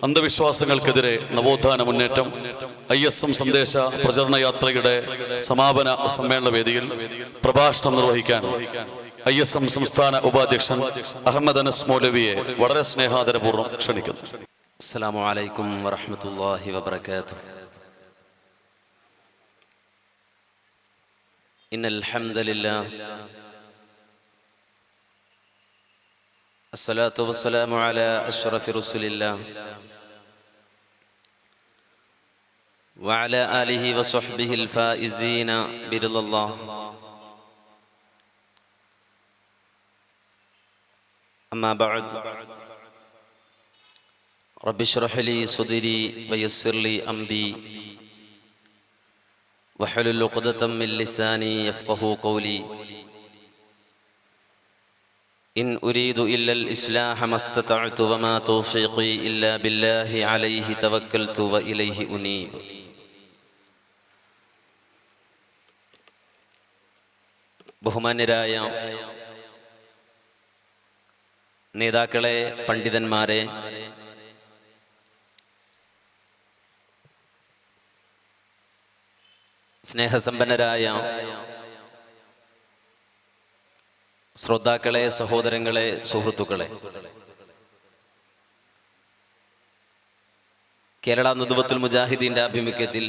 അന്ധവിശ്വാസങ്ങൾക്കെതിരെ നവോത്ഥാന മുന്നേറ്റം ISM സന്ദേശ പ്രചരണ യാത്രയുടെ സമാപന സമ്മേളന വേദിയിൽ പ്രഭാഷണം നിർവഹിക്കാൻ ISM സംസ്ഥാന ഉപാധ്യക്ഷൻ അഹമ്മദ് അനസ് മൗലവിയെ വളരെ സ്നേഹാദരപൂർവ്വം ക്ഷണിക്കുന്നു. അസ്സലാമു അലൈക്കും വറഹ്മത്തുള്ളാഹി വബറകാതുഹു. ഇന്നൽ ഹംദലില്ലാഹ് അസ്സലാത്തു വസ്സലാമു അലാ അഷ്റഫി റസൂലില്ലാഹ് വഅലാ ആലിഹി വസ്വഹ്ബിഹിൽ ഫായിസീന ബിറിദല്ലാഹ്. അമ്മാ ബഅദ് റബ്ബി ഇശ്റഹ് ലി സദ്രി വയസ്സിർ ലി അംരി വഹ്ലുൽ ഉഖ്ദതം മിൻ ലിസാനി യഫ്ഖഹു ഖൗലി. ഇൻ ഉരീദു ഇല്ലൽ ഇസ്ലാഹ മസ്തതഅതു വമാ തൗഫീഖി ഇല്ലാ ബില്ലാഹി അലൈഹി തവക്കൽതു വ ഇലൈഹി ഉനീബ്. ബഹുമാന്യരായ നേതാക്കളെ, പണ്ഡിതന്മാരെ, സ്നേഹസമ്പന്നരായ ശ്രോതാക്കളെ, സഹോദരങ്ങളെ, സുഹൃത്തുക്കളെ, കേരള നദ്വത്തുൽ മുജാഹിദീന്റെ ആഭിമുഖ്യത്തിൽ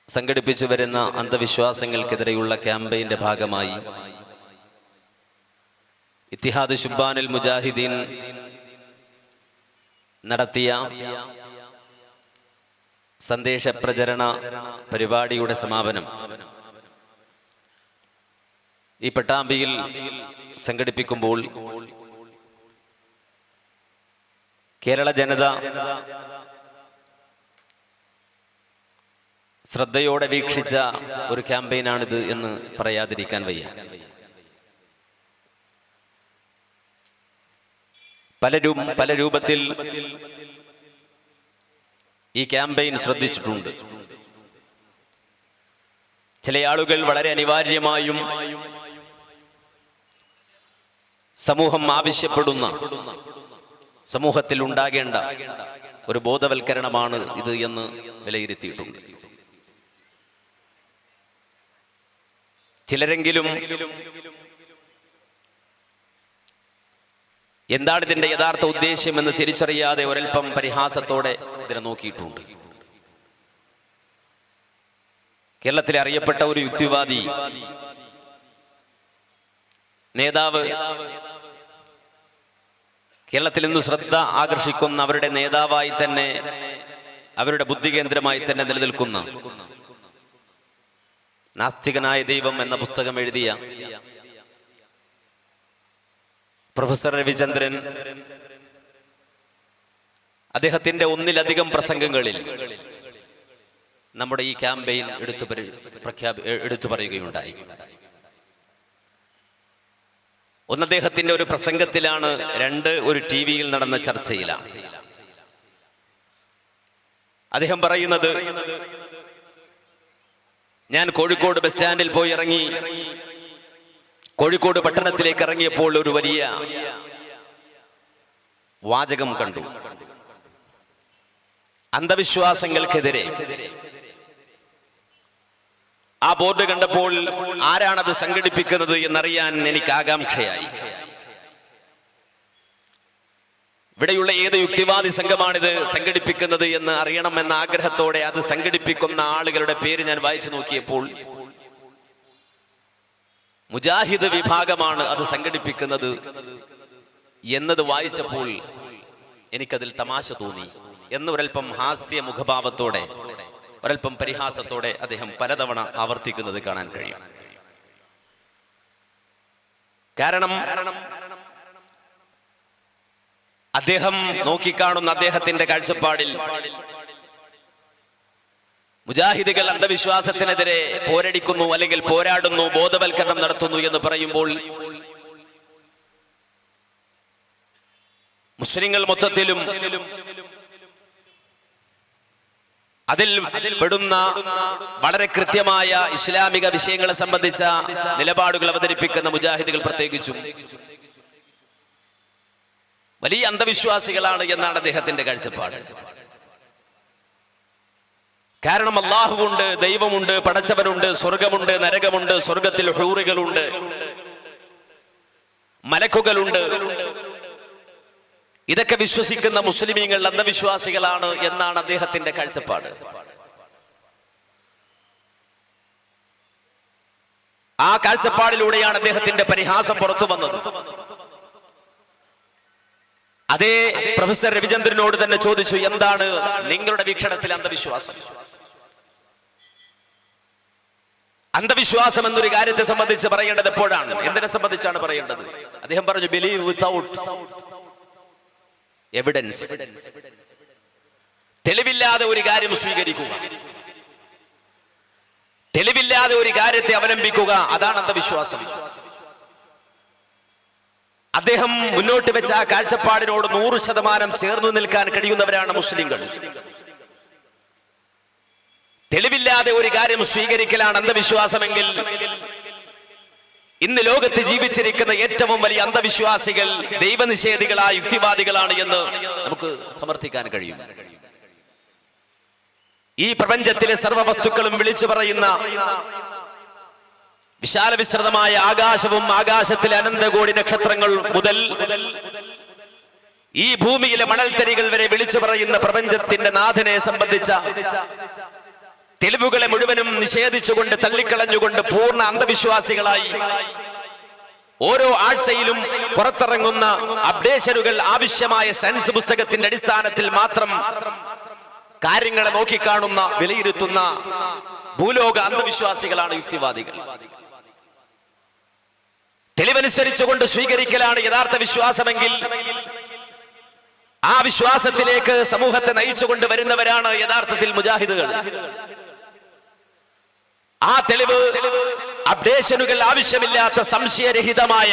സംഘടിപ്പിച്ചു വരുന്ന അന്ധവിശ്വാസങ്ങൾക്കെതിരെയുള്ള ക്യാമ്പയിന്റെ ഭാഗമായി ഇത്തിഹാദ് ശുബ്ബാനുൽ മുജാഹിദീൻ നടത്തിയ സന്ദേശ പ്രചരണ പരിപാടിയുടെ സമാപനം ഈ പട്ടാമ്പിയിൽ സംഘടിപ്പിക്കുമ്പോൾ കേരള ജനത ശ്രദ്ധയോടെ വീക്ഷിച്ച ഒരു ക്യാമ്പയിനാണിത് എന്ന് പറയാതിരിക്കാൻ വയ്യ. പല രൂപത്തിൽ ഈ ക്യാമ്പയിൻ ശ്രദ്ധിച്ചിട്ടുണ്ട്. ചില ആളുകൾ വളരെ അനിവാര്യമായും സമൂഹം ആവശ്യപ്പെടുന്ന, സമൂഹത്തിൽ ഉണ്ടാകേണ്ട ഒരു ബോധവൽക്കരണമാണ് ഇത് എന്ന് വിലയിരുത്തിയിട്ടുണ്ട്. ചിലരെങ്കിലും എന്താണ് ഇതിന്റെ യഥാർത്ഥ ഉദ്ദേശ്യം എന്ന് തിരിച്ചറിയാതെ ഒരൽപ്പം പരിഹാസത്തോടെ ഇതിനെ നോക്കിയിട്ടുണ്ട്. കേരളത്തിലെ അറിയപ്പെട്ട ഒരു യുക്തിവാദി നേതാവ്, കേരളത്തിൽ ഇന്ന് ശ്രദ്ധ ആകർഷിക്കുന്ന അവരുടെ നേതാവായി തന്നെ, അവരുടെ ബുദ്ധികേന്ദ്രമായി തന്നെ നിലനിൽക്കുന്ന നാസ്തികനായ ദൈവം എന്ന പുസ്തകം എഴുതിയ പ്രൊഫസർ രവിചന്ദ്രൻ അദ്ദേഹത്തിന്റെ ഒന്നിലധികം പ്രസംഗങ്ങളിൽ നമ്മുടെ ഈ ക്യാമ്പയിൻ എടുത്തു പറയുകയുണ്ടായി. ഒന്ന് അദ്ദേഹത്തിന്റെ ഒരു പ്രസംഗത്തിലാണ്, രണ്ട് ഒരു TV-യിൽ നടന്ന ചർച്ചയിലാണ്. അദ്ദേഹം പറയുന്നത്, ഞാൻ കോഴിക്കോട് ബസ് സ്റ്റാൻഡിൽ പോയി ഇറങ്ങി, കോഴിക്കോട് പട്ടണത്തിലേക്ക് ഇറങ്ങിയപ്പോൾ ഒരു വലിയ വാചകം കണ്ടു. അന്ധവിശ്വാസങ്ങൾക്കെതിരെ. ആ ബോർഡ് കണ്ടപ്പോൾ ആരാണത് സംഘടിപ്പിക്കുന്നത് എന്നറിയാൻ എനിക്ക് ആകാംക്ഷയായി. ഇവിടെയുള്ള ഏത് യുക്തിവാദി സംഘമാണിത് സംഘടിപ്പിക്കുന്നത് എന്ന് അറിയണമെന്ന ആഗ്രഹത്തോടെ അത് സംഘടിപ്പിക്കുന്ന ആളുകളുടെ പേര് ഞാൻ വായിച്ചു നോക്കിയപ്പോൾ മുജാഹിദ് വിഭാഗമാണ് അത് സംഘടിപ്പിക്കുന്നത് എന്നത് വായിച്ചപ്പോൾ എനിക്കതിൽ തമാശ തോന്നി എന്നൊരൽപ്പം ഹാസ്യ മുഖഭാവത്തോടെ, ഒരൽപ്പം പരിഹാസത്തോടെ അദ്ദേഹം പലതവണ ആവർത്തിക്കുന്നത് കാണാൻ കഴിയും. കാരണം അദ്ദേഹം നോക്കിക്കാണുന്ന അദ്ദേഹത്തിന്റെ കാഴ്ചപ്പാടിൽ മുജാഹിദുകൾ അന്ധവിശ്വാസത്തിനെതിരെ പോരടിക്കുന്നു, അല്ലെങ്കിൽ പോരാടുന്നു, ബോധവൽക്കരണം നടത്തുന്നു എന്ന് പറയുമ്പോൾ മുസ്ലിങ്ങൾ മൊത്തത്തിലും അതിൽ പെടുന്ന വളരെ കൃത്യമായ ഇസ്ലാമിക വിഷയങ്ങളെ സംബന്ധിച്ച നിലപാടുകൾ അവതരിപ്പിക്കുന്ന മുജാഹിദുകൾ പ്രത്യേകിച്ചും വലിയ അന്ധവിശ്വാസികളാണ് എന്നാണ് അദ്ദേഹത്തിന്റെ കാഴ്ചപ്പാട്. കാരണം അല്ലാഹുവുണ്ട്, ദൈവമുണ്ട്, പടച്ചവനുണ്ട്, സ്വർഗമുണ്ട്, നരകമുണ്ട്, സ്വർഗത്തിൽ ഹൂറുകളുണ്ട്, മലക്കുകളുണ്ട്. ഇതൊക്കെ വിശ്വസിക്കുന്ന മുസ്ലിമീങ്ങൾ അന്ധവിശ്വാസികളാണ് എന്നാണ് അദ്ദേഹത്തിന്റെ കാഴ്ചപ്പാട്. ആ കാഴ്ചപ്പാടിലൂടെയാണ് അദ്ദേഹത്തിന്റെ പരിഹാസം പുറത്തു വന്നത്. അതേ പ്രൊഫസർ രവിചന്ദ്രനോട് തന്നെ ചോദിച്ചു, എന്താണ് നിങ്ങളുടെ വീക്ഷണത്തിൽ അന്ധവിശ്വാസം? അന്ധവിശ്വാസം എന്നൊരു കാര്യത്തെ സംബന്ധിച്ച് പറയേണ്ടത് എപ്പോഴാണ്, എന്തിനെ സംബന്ധിച്ചാണ് പറയേണ്ടത്? അദ്ദേഹം പറഞ്ഞു, ബിലീവ് വിത്തൗട്ട് എവിഡൻസ്. തെളിവില്ലാതെ ഒരു കാര്യം സ്വീകരിക്കുക, തെളിവില്ലാതെ ഒരു കാര്യത്തെ അവലംബിക്കുക, അതാണ് അന്ധവിശ്വാസം. അദ്ദേഹം മുന്നോട്ട് വെച്ച ആ കാഴ്ചപ്പാടിനോട് 100% ചേർന്നു നിൽക്കാൻ കഴിയുന്നവരാണ് മുസ്ലിങ്ങൾ. തെളിവില്ലാതെ ഒരു കാര്യം സ്വീകരിക്കലാണ് അന്ധവിശ്വാസമെങ്കിൽ ഇന്ന് ലോകത്ത് ജീവിച്ചിരിക്കുന്ന ഏറ്റവും വലിയ അന്ധവിശ്വാസികൾ ദൈവനിഷേധികളായ യുക്തിവാദികളാണ് എന്ന് നമുക്ക് സമർത്ഥിക്കാൻ കഴിയും. ഈ പ്രപഞ്ചത്തിലെ സർവ്വ വസ്തുക്കളും വിളിച്ചു പറയുന്ന വിശാല വിസ്തൃതമായ ആകാശവും ആകാശത്തിലെ അനന്തകോടി നക്ഷത്രങ്ങൾ മുതൽ ഈ ഭൂമിയിലെ മണൽത്തരികൾ വരെ വിളിച്ചു പറയുന്ന പ്രപഞ്ചത്തിന്റെ നാഥനെ സംബന്ധിച്ച തെളിവുകളെ മുഴുവനും നിഷേധിച്ചുകൊണ്ട് തള്ളിക്കളഞ്ഞുകൊണ്ട് പൂർണ്ണ അന്ധവിശ്വാസികളായി ഓരോ ആഴ്ചയിലും പുറത്തിറങ്ങുന്ന അപ്ഡേഷനുകൾ ആവശ്യമായ സയൻസ് പുസ്തകത്തിന്റെ അടിസ്ഥാനത്തിൽ മാത്രം കാര്യങ്ങളെ നോക്കിക്കാണുന്ന വിലയിരുത്തുന്ന ഭൂലോക അന്ധവിശ്വാസികളാണ് യുക്തിവാദികൾ. തെളിവനുസരിച്ചുകൊണ്ട് സ്വീകരിക്കലാണ് യഥാർത്ഥ വിശ്വാസമെങ്കിൽ ആ വിശ്വാസത്തിലേക്ക് സമൂഹത്തെ നയിച്ചുകൊണ്ട് വരുന്നവരാണ് യഥാർത്ഥത്തിൽ മുജാഹിദുകൾ. ആ തെളിവ് അപ്ഡേഷനുകൾ ആവശ്യമില്ലാത്ത സംശയരഹിതമായ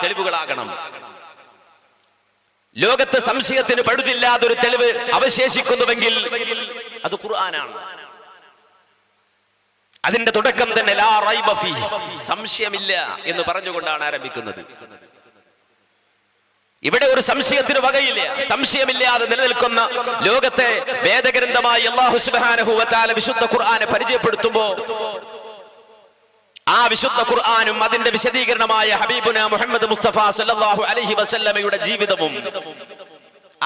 തെളിവുകളാകണം. ലോകത്ത് സംശയത്തിന് പഴുതില്ലാതെ ഒരു തെളിവ് അവശേഷിക്കുന്നുവെങ്കിൽ അത് ഖുർആനാണ്. അതിന്റെ തുടക്കം തന്നെ ലാ റൈബ ഫീഹി, സംശയമില്ല എന്ന് പറഞ്ഞുകൊണ്ടാണ് ആരംഭിക്കുന്നത്. ഇവിടെ ഒരു സംശയത്തിന് വകയില്ല. സംശയമില്ലാതെ നിലനിൽക്കുന്ന ലോകത്തെ വേദഗ്രന്ഥമായി അല്ലാഹു സുബ്ഹാനഹു വ തആല വിശുദ്ധ ഖുർആനെ പരിചയപ്പെടുത്തുമ്പോൾ ആ വിശുദ്ധ ഖുർആനും അതിന്റെ വിശദീകരണമായ ഹബീബുന മുഹമ്മദ് മുസ്തഫ സല്ലല്ലാഹു അലൈഹി വസല്ലമയുടെ ജീവിതവും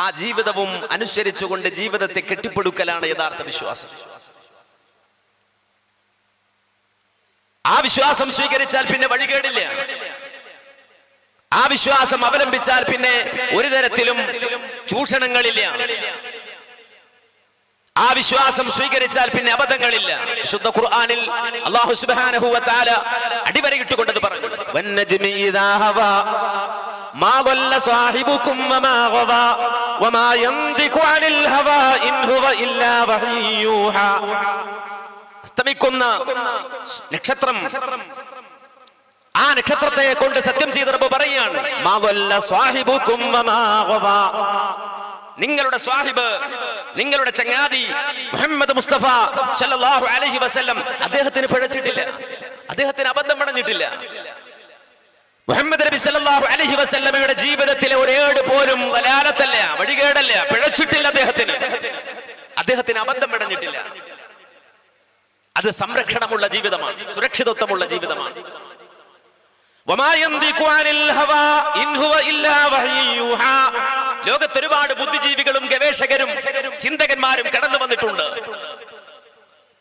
ആ ജീവിതവും അനുസരിച്ചുകൊണ്ട് ജീവിതത്തെ കെട്ടിപ്പടുക്കലാണ് യഥാർത്ഥ വിശ്വാസം. ആ വിശ്വാസം സ്വീകരിച്ചാൽ പിന്നെ വഴികേടില്ല. ആ വിശ്വാസം അവലംബിച്ചാൽ പിന്നെ ഒരു തരത്തിലും ചൂഷണങ്ങളില്ല. ആ വിശ്വാസം സ്വീകരിച്ചാൽ പിന്നെ അബദ്ധങ്ങളില്ല. വിശുദ്ധ ഖുർആനിൽ അല്ലാഹു സുബ്ഹാനഹു വ തആല അടിവരയിട്ടുകൊണ്ടത് പറഞ്ഞു, വന്നജ്മി ഇദാ ഹവാ മാ ളല്ല സാഹിബുകും വമാ ഗവാ വമാ യന്തിഖു അനിൽ ഹവാ ഇൻ ഹുവ ഇല്ലാ വഹയ്യൂഹാ. അസ്തമിക്കുന്ന നക്ഷത്രം, ആ നക്ഷത്രത്തെ കൊണ്ട് സത്യം ചെയ്ത റബ്ബ് പറയുകയാണ്, മാ ളല്ല സാഹിബുകും വമാ ഗവാ. നിങ്ങളുടെ സ്വാഹിബ്, നിങ്ങളുടെ ചങ്ങാതി മുഹമ്മദ് മുസ്തഫ സല്ലല്ലാഹു അലൈഹി വസല്ലം അദ്ദേഹത്തിന് പിഴച്ചിട്ടില്ല, അദ്ദേഹത്തിന് അബദ്ധം പണഞ്ഞിട്ടില്ല. മുഹമ്മദ് നബി സല്ലല്ലാഹു അലൈഹി വസല്ലമയുടെ ജീവിതത്തിലെ ഒരേട് പോലും വലാലത്തല്ല, വഴികേടല്ല, പിഴച്ചിട്ടില്ല. അദ്ദേഹത്തിന് അബദ്ധം പണഞ്ഞിട്ടില്ല. അത് സംരക്ഷണമുള്ള ജീവിതമാണ്, സുരക്ഷിതത്വമുള്ള ജീവിതമാണ്. ലോകത്ത് ഒരുപാട് ബുദ്ധിജീവികളും ഗവേഷകരും ചിന്തകന്മാരും കടന്നു വന്നിട്ടുണ്ട്.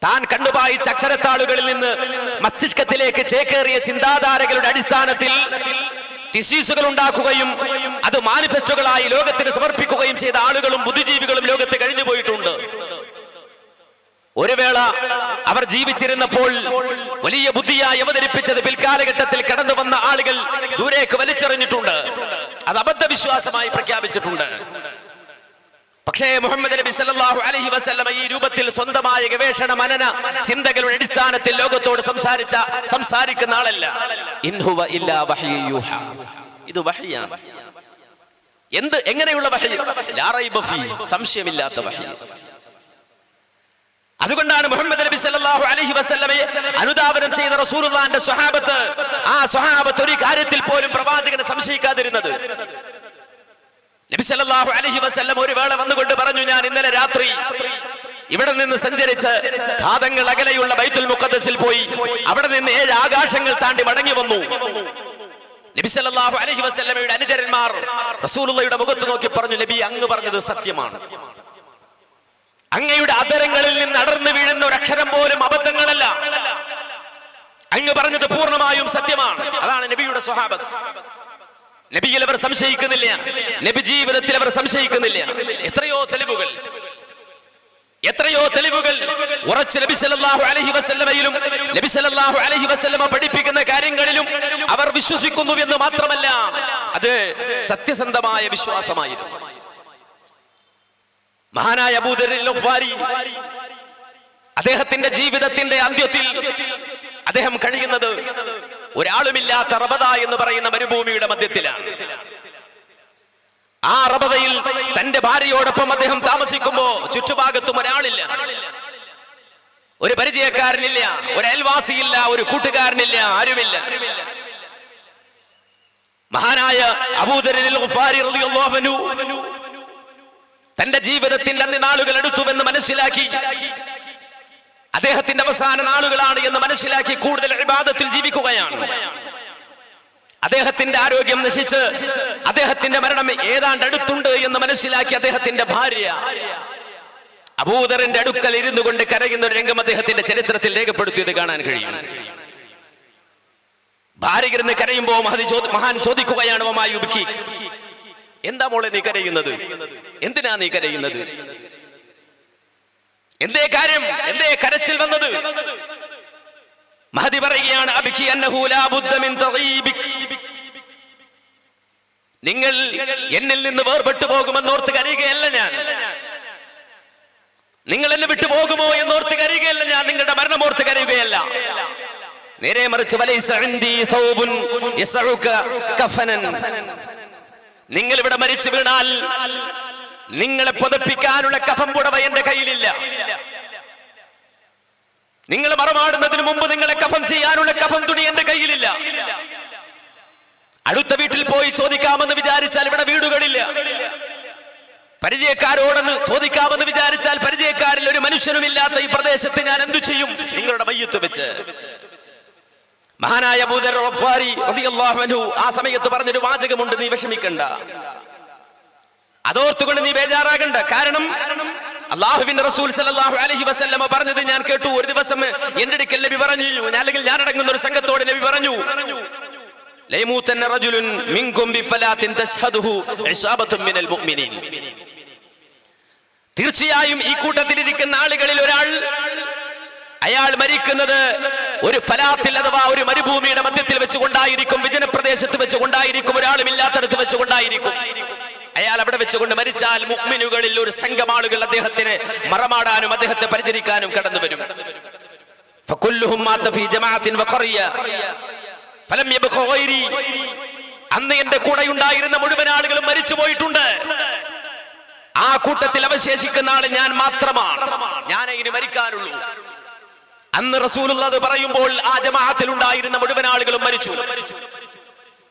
താൻ കണ്ടുപായിച്ച അക്ഷരത്താളുകളിൽ നിന്ന് മസ്തിഷ്കത്തിലേക്ക് ചേക്കേറിയ ചിന്താധാരകളുടെ അടിസ്ഥാനത്തിൽ തിസീസുകൾ ഉണ്ടാക്കുകയും അത് മാനിഫെസ്റ്റോകളായി ലോകത്തിന് സമർപ്പിക്കുകയും ചെയ്ത ആളുകളും ബുദ്ധിജീവികളും ലോകത്ത് കഴിഞ്ഞു പോയിട്ടുണ്ട്. ഒരു വേള അവർ ജീവിച്ചിരുന്നപ്പോൾ വലിയ ബുദ്ധിയായി അവതരിപ്പിച്ചത് പിൽക്കാലഘട്ടത്തിൽ കടന്നു വന്ന ആളുകൾ ദൂരേക്ക് വലിച്ചെറിഞ്ഞിട്ടുണ്ട്, അത് അബദ്ധവിശ്വാസമായി പ്രഖ്യാപിച്ചിട്ടുണ്ട്. പക്ഷേ മുഹമ്മദ് നബി സല്ലല്ലാഹു അലൈഹി വസല്ലം ഈ രൂപത്തിൽ സ്വന്തമായ ഗവേഷണ മനന ചിന്തകളുടെ അടിസ്ഥാനത്തിൽ ലോകത്തോട് സംസാരിക്കുന്ന ആളല്ല. ഇൻ ഹുവ ഇല്ലാ വഹ്യു യൂഹാ. ഇത് വഹ്യാണ്. എങ്ങനെയുള്ള വഹ്യ്? ലാ റൈബ ഫീ, സംശയമില്ലാത്ത വഹ്യ്. അതുകൊണ്ടാണ് മുഹമ്മദ് നബി സല്ലല്ലാഹു അലൈഹി വസല്ലമയെ അനുധാവനം ചെയ്ത റസൂലുള്ളാഹിന്റെ സ്വഹാബത്ത്, ആ സ്വഹാബത്ത് ഒരു കാര്യത്തിൽ പോലും പ്രവാചകനെ സംശയിക്കാതിരുന്നത്. നബി സല്ലല്ലാഹു അലൈഹി വസല്ലം ഒരു വേള വന്നുകൊണ്ട് പറഞ്ഞു, ഞാൻ ഇന്നലെ രാത്രി ഇവിടെ നിന്ന് സഞ്ചരിച്ച് ഘാതങ്ങൾ അകലെയുള്ള ബൈത്തുൽ മുഖദ്ദസിൽ പോയി അവിടെ നിന്ന് 7 ആകാശങ്ങൾ താണ്ടി മടങ്ങി വന്നു. നബി സല്ലല്ലാഹു അലൈഹി വസല്ലമയുടെ അനുചരന്മാർ റസൂലുള്ളാഹിയുടെ മുഖത്ത് നോക്കി പറഞ്ഞു, നബി അങ്ങ് പറഞ്ഞത് സത്യമാണ്. അങ്ങയുടെ അധരങ്ങളിൽ നിന്ന് അടർന്നു വീഴുന്ന ഒരു അക്ഷരം പോലും അബദ്ധങ്ങളല്ല. അങ്ങ് പറഞ്ഞത് പൂർണ്ണമായും സത്യമാണ്. അതാണ് നബിയുടെ സ്വഹാബത്ത്. നബിയിൽ അവർ സംശയിക്കുന്നില്ല, നബി ജീവിതത്തിൽ അവർ സംശയിക്കുന്നില്ല. എത്രയോ തെളിവുകൾ ഉറച്ച് നബി സല്ലല്ലാഹു അലൈഹി വസല്ലമയിലും നബി സല്ലല്ലാഹു അലൈഹി വസല്ലമ പഠിപ്പിക്കുന്ന കാര്യങ്ങളിലും അവർ വിശ്വസിക്കുന്നു എന്ന് മാത്രമല്ല, അത് സത്യസന്ധമായ വിശ്വാസമായിരുന്നു. മഹാനായ അബൂ ദർ അൽ-ഗിഫാരി അദ്ദേഹത്തിന്റെ ജീവിതത്തിന്റെ അന്ത്യത്തിൽ അദ്ദേഹം കഴിയുന്നത് ഒരാളുമില്ലാത്ത റബദ എന്ന് പറയുന്ന മരുഭൂമിയുടെ മധ്യത്തിലാണ്. ആ റബദയിൽ തന്റെ ഭാര്യയോടൊപ്പം അദ്ദേഹം താമസിക്കുമ്പോ ചുറ്റുഭാഗത്തും ഒരാളില്ല, ഒരു പരിചയക്കാരനില്ല, ഒരു അയൽവാസിയില്ല, ഒരു കൂട്ടുകാരനില്ല, ആരുമില്ല. മഹാനായ അബൂ ദർ അൽ-ഗിഫാരി റളിയല്ലാഹു അൻഹു തന്റെ ജീവിതത്തിന്റെ അന്ത്യ നാളുകൾ എടുത്തുവെന്ന് മനസ്സിലാക്കി, അദ്ദേഹത്തിന്റെ അവസാന നാളുകളാണ് എന്ന് മനസ്സിലാക്കി കൂടുതൽ ഇബാദത്തിൽ ജീവിക്കുകയാണ്. അദ്ദേഹത്തിന്റെ ആരോഗ്യം നശിച്ച് അദ്ദേഹത്തിന്റെ മരണം ഏതാണ്ട് അടുത്തുണ്ട് എന്ന് മനസ്സിലാക്കി അദ്ദേഹത്തിന്റെ ഭാര്യ അബൂ ദറിന്റെ അടുക്കൽ ഇരുന്നു കൊണ്ട് കരയുന്ന ഒരു രംഗം അദ്ദേഹത്തിന്റെ ചരിത്രത്തിൽ രേഖപ്പെടുത്തിയത് കാണാൻ കഴിയും. ഭാര്യ ഇരുന്ന് കരയുമ്പോ മഹാൻ ചോദിക്കുകയാണ്, വമാ യുബ്കി, എന്താ മോളെ നീ കരയുന്നത്? എന്തിനാ നീ കരയുന്നത്? എന്തേ കാര്യം? എന്തേ കരച്ചിൽ വന്നത്? മഹദി പറയുകയാണ്, അബ്കി അന്നഹു ലാ ബുദ്ദ മിൻ തഗീബിക്, നിങ്ങൾ എന്നിൽ നിന്ന് വേർപെട്ടു പോകുമെന്നോർത്ത് കരയുകയല്ല ഞാൻ. നിങ്ങൾ എന്നെ വിട്ടു പോകുമോ എന്നോർത്ത് കരയുകയല്ല ഞാൻ. നിങ്ങളുടെ മരണമോർത്ത് കരയുകയല്ല. നേരെ മറിച്ച് വലൈസ ഇൻദി തൗബുൻ യസഉക കഫനൻ, നിങ്ങൾ ഇവിടെ മരിച്ചു വീണാൽ നിങ്ങളെ പുതപ്പിക്കാനുള്ള കഫൻ പുടവ എന്റെ കയ്യിലില്ല. നിങ്ങൾ മറമാടുന്നതിന് മുമ്പ് നിങ്ങളെ കഫൻ ചെയ്യാനുള്ള കഫൻ തുണി എന്റെ കയ്യിലില്ല. അടുത്ത വീട്ടിൽ പോയി ചോദിക്കാമെന്ന് വിചാരിച്ചാൽ ഇവിടെ വീടുകളില്ല. പരിചയക്കാരോടെന്ന് ചോദിക്കാമെന്ന് വിചാരിച്ചാൽ പരിചയക്കാരിൽ ഒരു മനുഷ്യനുമില്ലാത്ത ഈ പ്രദേശത്ത് ഞാൻ എന്തു ചെയ്യും നിങ്ങളുടെ മയ്യത്ത് വെച്ച്? മഹാനായ അബൂ ദർ അൽ-ഗിഫാരി റളിയല്ലാഹു അൻഹു ആ സമയത്ത് പറഞ്ഞൊരു വാചകമുണ്ട്, നീ വിഷമിക്കണ്ട, അതോർത്തുകൊണ്ട് നീ ബേജാറാകണ്ട. കാരണം അല്ലാഹുവിന്റെ റസൂൽ സല്ലല്ലാഹു അലൈഹി വസല്ലമ പറഞ്ഞത് ഞാൻ കേട്ടു. ഒരു ദിവസം എന്റെ അടുക്കൽ നബി പറഞ്ഞു, അല്ലെങ്കിൽ ഞാൻ അടങ്ങുന്ന ഒരു സംഘത്തോട് നബി പറഞ്ഞു, ലയമൂതന്ന റജുലുൻ മിൻകും ബിഫലാത്തിൻ തശ്ഹദുഹു ഇസാബത്തുൻ മിനൽ മുഅ്മിനീൻ, തീർച്ചയായും ഈ കൂട്ടത്തിൽ ഇരിക്കുന്ന ആളുകളിൽ ഒരാൾ അയാൾ മരിക്കുന്നത് ഒരു ഫലാത്തിൽ അഥവാ ഒരു മരുഭൂമിയുടെ മധ്യത്തിൽ വെച്ചുകൊണ്ടായിരിക്കും, വിജനപ്രദേശത്ത് വെച്ചുകൊണ്ടായിരിക്കും, ഒരാളുമില്ലാത്തടത്ത് വെച്ചുകൊണ്ടായിരിക്കും. അയാൾ അവിടെ വെച്ചുകൊണ്ട് മരിച്ചാൽ മുഅ്മിനുകളിൽ ഒരു സംഘം ആളുകൾ അദ്ദേഹത്തിന് മറമാടാനും അദ്ദേഹത്തെ പരിചരിക്കാനും കടന്നു വരും. ഫകുല്ലുഹും മാത ഫീ ജമാഅത്തിൻ വഖറിയ ഫലം യബ്ഖ ഗൈരി, അന്ന് എന്റെ കൂടെ ഉണ്ടായിരുന്ന മുഴുവൻ ആളുകളും മരിച്ചു പോയിട്ടുണ്ട്. ആ കൂട്ടത്തിൽ അവശേഷിക്കുന്ന ആൾ ഞാൻ മാത്രമാണ്, ഞാനേ ഇനി മരിക്കാനുള്ളൂ. അന്ന് റസൂലുള്ളാഹി അത് പറയുമ്പോൾ ആ ജമാഅത്തിൽ ഉണ്ടായിരുന്ന മുഴുവൻ ആളുകളും മരിച്ചു.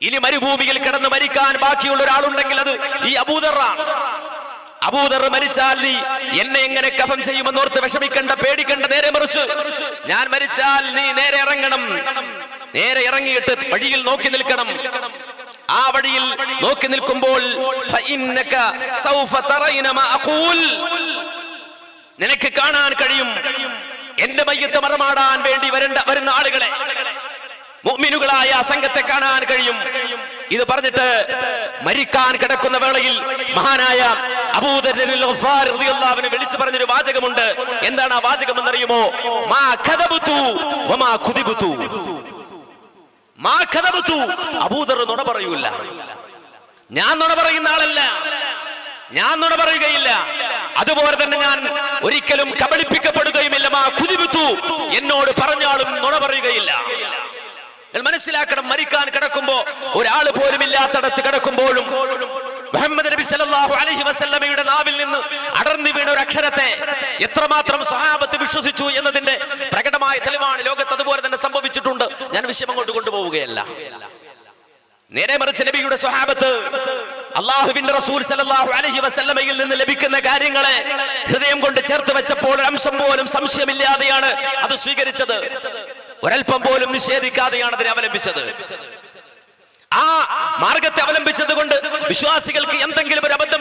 ഇനി മരുഭൂമിയിൽ കിടന്ന് മരിക്കാൻ ബാക്കിയുള്ള ഒരാളുണ്ടെങ്കിൽ അത് ഈ അബൂ ദറാണ്. അബൂ ദർ മരിച്ചാൽ നീ എന്നെ എങ്ങനെ കഫൻ ചെയ്യുമെന്നോർത്ത് വിഷമിക്കണ്ട, പേടിക്കണ്ട. നേരെ മറിച്ച് ഞാൻ മരിച്ചാൽ നീ നേരെ ഇറങ്ങണം, നേരെ ഇറങ്ങിയിട്ട് വഴിയിൽ നോക്കി നിൽക്കണം. ആ വഴിയിൽ നോക്കി നിൽക്കുമ്പോൾ ഫഇന്നക സൗഫ തറൈന മാ അഖൂൽ, നിനക്ക് കാണാൻ കഴിയും എന്റെ മയ്യത്ത് മറമാടാൻ വേണ്ടി വരുന്ന ആളുകളെ, മുഅ്മിനുകളായ സംഘത്തെ കാണാൻ കഴിയും. ഇത് പറഞ്ഞിട്ട് മരിക്കാൻ കിടക്കുന്ന വേളയിൽ മഹാനായ അബൂ ദർ അൽ-ഗിഫാരി റളിയല്ലാഹു അൻഹു വിളിച്ചു പറഞ്ഞൊരു വാചകമുണ്ട്. എന്താണ് ആ വാചകം എന്നറിയുമോ? മാ കദബതു വമാ കുദിബതു. മാ കദബതു, അബൂ ദർ നുണ പറയൂല, ഞാൻ നുണ പറയുന്ന ആളല്ല, ഞാൻ നുണ പറയുകയില്ല. അതുപോലെ തന്നെ ഞാൻ ഒരിക്കലും കബളിപ്പിക്കപ്പെടുകയുമില്ല. മാ കുദിബതു, എന്നോട് പറഞ്ഞാലും നുണ പറയുകയില്ല. മനസ്സിലാക്കണം, മരിക്കാൻ കിടക്കുമ്പോ ഒരാൾ പോലും ഇല്ലാത്തടത്ത് കിടക്കുമ്പോഴും മുഹമ്മദ് നബി സല്ലല്ലാഹു അലൈഹി വസല്ലമയുടെ നാവിൽ നിന്ന് അടർന്നു വീണ ഒരു അക്ഷരത്തെ എത്രമാത്രം സ്വഹാബത്ത് വിശ്വസിച്ചു എന്നതിന്റെ പ്രകടമായ തെളിവാണ് ലോകത്ത് അതുപോലെ തന്നെ സംഭവിച്ചിട്ടുണ്ട്. ഞാൻ വിഷയം അങ്ങോട്ട് കൊണ്ടുപോവുകയല്ല. നേരെ മറിച്ച് നബിയുടെ സ്വഹാബത്ത് അള്ളാഹുവിന്റെ റസൂൽ സല്ലല്ലാഹു അലൈഹി വസല്ലമയിൽ നിന്ന് ലഭിക്കുന്ന കാര്യങ്ങളെ ഹൃദയം കൊണ്ട് ചേർത്ത് വെച്ചപ്പോൾ ഒരു അംശം പോലും സംശയമില്ലാതെയാണ് അത് സ്വീകരിച്ചത്. ഒരൽപ്പം പോലും നിഷേധിക്കാതെയാണ് അതിനെ അവലംബിച്ചത്. ആ മാർഗത്തെ അവലംബിച്ചത് കൊണ്ട് വിശ്വാസികൾക്ക് എന്തെങ്കിലും ഒരു അബദ്ധം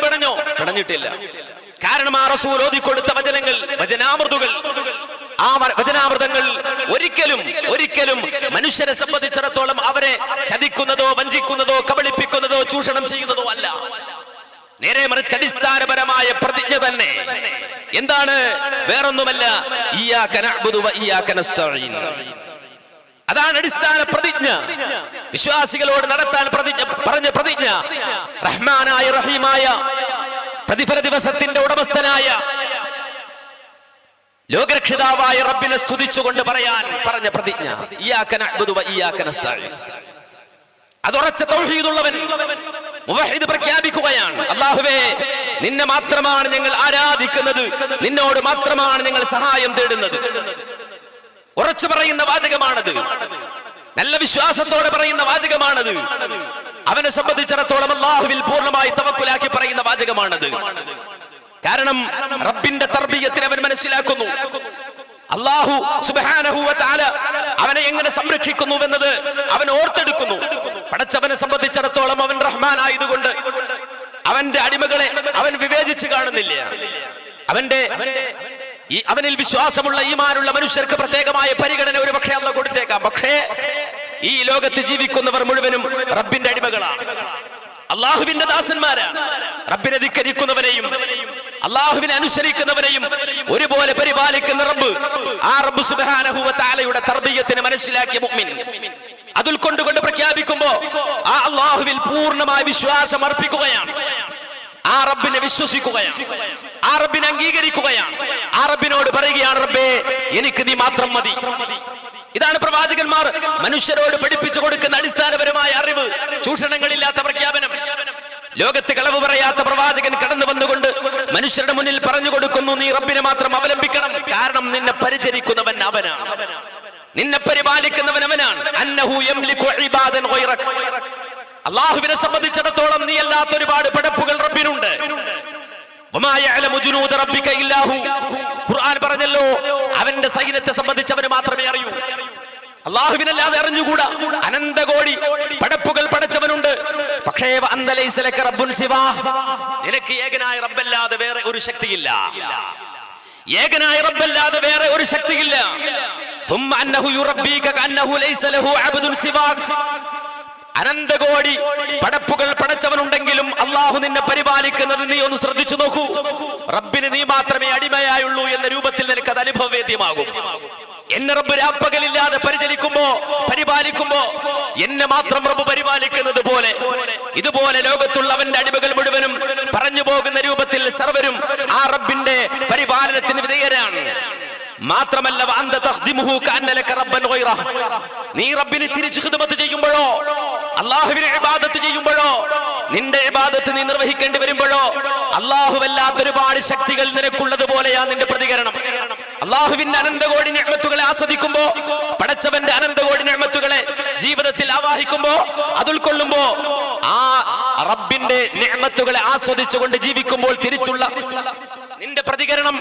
പിടഞ്ഞിട്ടില്ല. കാരണം ആ റസൂൽ ഓതിക്കൊടുത്ത വചനങ്ങൾ, വചനാമൃതുകൾ, ആ വചനാമൃതങ്ങൾ ഒരിക്കലും മനുഷ്യരെ സംബന്ധിച്ചിടത്തോളം അവരെ ചതിക്കുന്നതോ വഞ്ചിക്കുന്നതോ കബളിപ്പിക്കുന്നതോ ചൂഷണം ചെയ്യുന്നതോ അല്ല. നേരെ മറിച്ച് അടിസ്ഥാനപരമായ പ്രതിജ്ഞ തന്നെ. എന്താണ്? വേറൊന്നുമല്ല, ഇയ്യാക നഅ്ബുദു വ ഇയ്യാക നസ്തഈൻ. അതാണ് അടിസ്ഥാന പ്രതിജ്ഞ. വിശ്വാസികളോട് നടത്താൻ പറഞ്ഞ പ്രതിജ്ഞ. റഹ്മാനായ റഹീമായ പ്രതിഫല ദിവസത്തിന്റെ ഉടമസ്ഥനായ ലോകരക്ഷിതാവായ റബ്ബിനെ സ്തുതിച്ചുകൊണ്ട് പറയാൻ പറഞ്ഞ പ്രതിജ്ഞ. ഇയ്യാക നഅ്ബുദു വ ഇയ്യാക നസ്തഈൻ. അത് ഉറച്ച തൗഹീദുള്ളവൻ മുവഹിദ് പ്രഖ്യാപിക്കുകയാണ്. അല്ലാഹുവേ, നിന്നെ മാത്രമാണ് ഞങ്ങൾ ആരാധിക്കുന്നത്, നിന്നോട് മാത്രമാണ് ഞങ്ങൾ സഹായം തേടുന്നത്. ഉറച്ചു പറയുന്ന വാചകമാണത്. നല്ല വിശ്വാസത്തോടെ പറയുന്ന വാചകമാണത്. അവനെ സംബന്ധിച്ചിടത്തോളം അല്ലാഹുവിൽ പൂർണ്ണമായി തവക്കുലാക്കി പറയുന്ന വാചകമാണത്. കാരണം റബ്ബിന്റെ തർബിയത്തിനെ അവൻ മനസ്സിലാക്കുന്നു. അല്ലാഹു സുബ്ഹാനഹു വ തആല അവനെ എങ്ങനെ സംരക്ഷിക്കുന്നുവെന്നത് അവൻ ഓർത്തെടുക്കുന്നു. പടച്ചവനെ സംബന്ധിച്ചിടത്തോളം അവൻ റഹ്മാൻ ആയതുകൊണ്ട് അവന്റെ അടിമകളെ അവൻ വിവേചിച്ച് കാണുന്നില്ല. അവനിൽ വിശ്വാസമുള്ള ഈമാനുള്ള മനുഷ്യർക്ക് പ്രത്യേകമായ പരിഗണന ഒരു പക്ഷേ അല്ലാഹു കൊടുത്തേക്കാം. പക്ഷേ ഈ ലോകത്ത് ജീവിക്കുന്നവർ മുഴുവനും റബ്ബിന്റെ അടിമകളാണ്, അള്ളാഹുവിന്റെ ദാസന്മാരാണ്. റബ്ബിനെ ധിക്കരിക്കുന്നവനെയും അള്ളാഹുവിനെ അനുസരിക്കുന്നവനെയും ഒരുപോലെ പരിപാലിക്കുന്ന റബ്ബ്, ആ റബ്ബ് സുബ്ഹാനഹു വ തആലയുടെ തർബിയത്തിനെ മനസ്സിലാക്കിയ മുഅ്മിൻ അത് ഉൾക്കൊണ്ടുകൊണ്ട് പ്രഖ്യാപിക്കുമ്പോ ആ അള്ളാഹുവിൽ പൂർണ്ണമായ വിശ്വാസം അർപ്പിക്കുകയാണ്. ആ റബ്ബിനെ വിശ്വസിക്കുകയാണ്, ആ റബ്ബിനെ അംഗീകരിക്കുകയാണ്, ആ റബ്ബിനോട് പറയുകയാണ്, റബ്ബേ എനിക്ക് നീ മാത്രം മതി. ഇതാണ് പ്രവാചകന്മാർ മനുഷ്യരോട് പഠിപ്പിച്ചു കൊടുക്കുന്ന അടിസ്ഥാനപരമായ അറിവ്. ചൂഷണങ്ങളില്ലാത്ത പ്രഖ്യാപനം. ലോകത്ത് കളവ് പറയാത്ത പ്രവാചകൻ കടന്നു വന്നുകൊണ്ട് മനുഷ്യരുടെ മുന്നിൽ പറഞ്ഞു കൊടുക്കുന്നു, നീ റബ്ബിനെ മാത്രം അവലംബിക്കണം. കാരണം നിന്നെ പരിചരിക്കുന്നവൻ അവനാണ്, നിന്നെ പരിപാലിക്കുന്നവൻ അവനാണ്. അന്നഹു യംലികു ഇബാദൻ ഗൈറക. അല്ലാഹുവിനെ സംബന്ധിച്ചിടത്തോളം നീ അല്ലാത്ത ഒരുപാട് പടപ്പുകൾ റബ്ബിനുണ്ട്. വമാ യഅലമു ജുനൂദ റബ്ബിക ഇല്ലാ ഹു. ഖുർആൻ പറഞ്ഞല്ലോ, അവന്റെ സൈന്യത്തെ സംബന്ധിച്ച് അവന് മാത്രമേ അറിയൂ. അല്ലാഹുവിനല്ലാതെ അറിഞ്ഞുകൂടാ. അനന്തകോടി പടപ്പുകൾ പടച്ചവനുണ്ട്. പക്ഷേ അന്തലൈസ ലക റബ്ബുൻ സിവാ. നിനക്ക് ഏകനായ റബ്ബല്ലാതെ വേറെ ഒരു ശക്തിയില്ല. ഏകനായ റബ്ബല്ലാതെ വേറെ ഒരു ശക്തിയില്ല. ثم انه يربيك كانه ليس له عبد سواك. അനന്തകോടി പടപ്പുകൾ പടച്ചവനുണ്ടെങ്കിലും അള്ളാഹു നിന്നെ പരിപാലിക്കുന്നത് നീ ഒന്ന് ശ്രദ്ധിച്ചു നോക്കൂ. റബ്ബിന് നീ മാത്രമേ അടിമയായുള്ളൂ എന്ന രൂപത്തിൽ നിനക്ക് അത് അനുഭവവേദ്യമാകും. എന്നെ റബ്ബ് രാപ്പകലില്ലാതെ പരിപാലിക്കുമ്പോ എന്നെ മാത്രം റബ്ബ് പരിപാലിക്കുന്നത് പോലെ ഇതുപോലെ ലോകത്തുള്ള അവന്റെ അടിമകൾ മുഴുവനും പറഞ്ഞു പോകുന്ന രൂപത്തിൽ സർവരും ആ റബ്ബിന്റെ പരിപാലനത്തിന് വിധേയരാണ്. മാത്രമല്ല നീ റബ്ബിന് തിരിച്ചു ഖിദ്മത്ത് ചെയ്യുമ്പോഴോ അല്ലാഹുവിനെ ഇബാദത്ത് ചെയ്യുമ്പോഴോ നിന്റെ ഇബാദത്ത് നീ നിർവഹിക്കേണ്ടി വരുമ്പോഴോ അല്ലാഹുവല്ലാത്ത ഒരുപാട് ശക്തികൾ നിനക്കുള്ളത് പോലെയാ നിന്റെ പ്രതികരണം. അല്ലാഹുവിന്റെ അനന്തകോടി നിഅമത്തുകളെ ആസ്വദിക്കുമ്പോ, പടച്ചവന്റെ അനന്തകോടി നിഅമത്തുകളെ ജീവിതത്തിൽ ആവാഹിക്കുമ്പോ, അത് ഉൾക്കൊള്ളുമ്പോ, ആ റബ്ബിന്റെ നിഅമത്തുകളെ ആസ്വദിച്ചുകൊണ്ട് ജീവിക്കുമ്പോൾ തിരിച്ചുള്ള നിന്റെ പ്രതികരണം,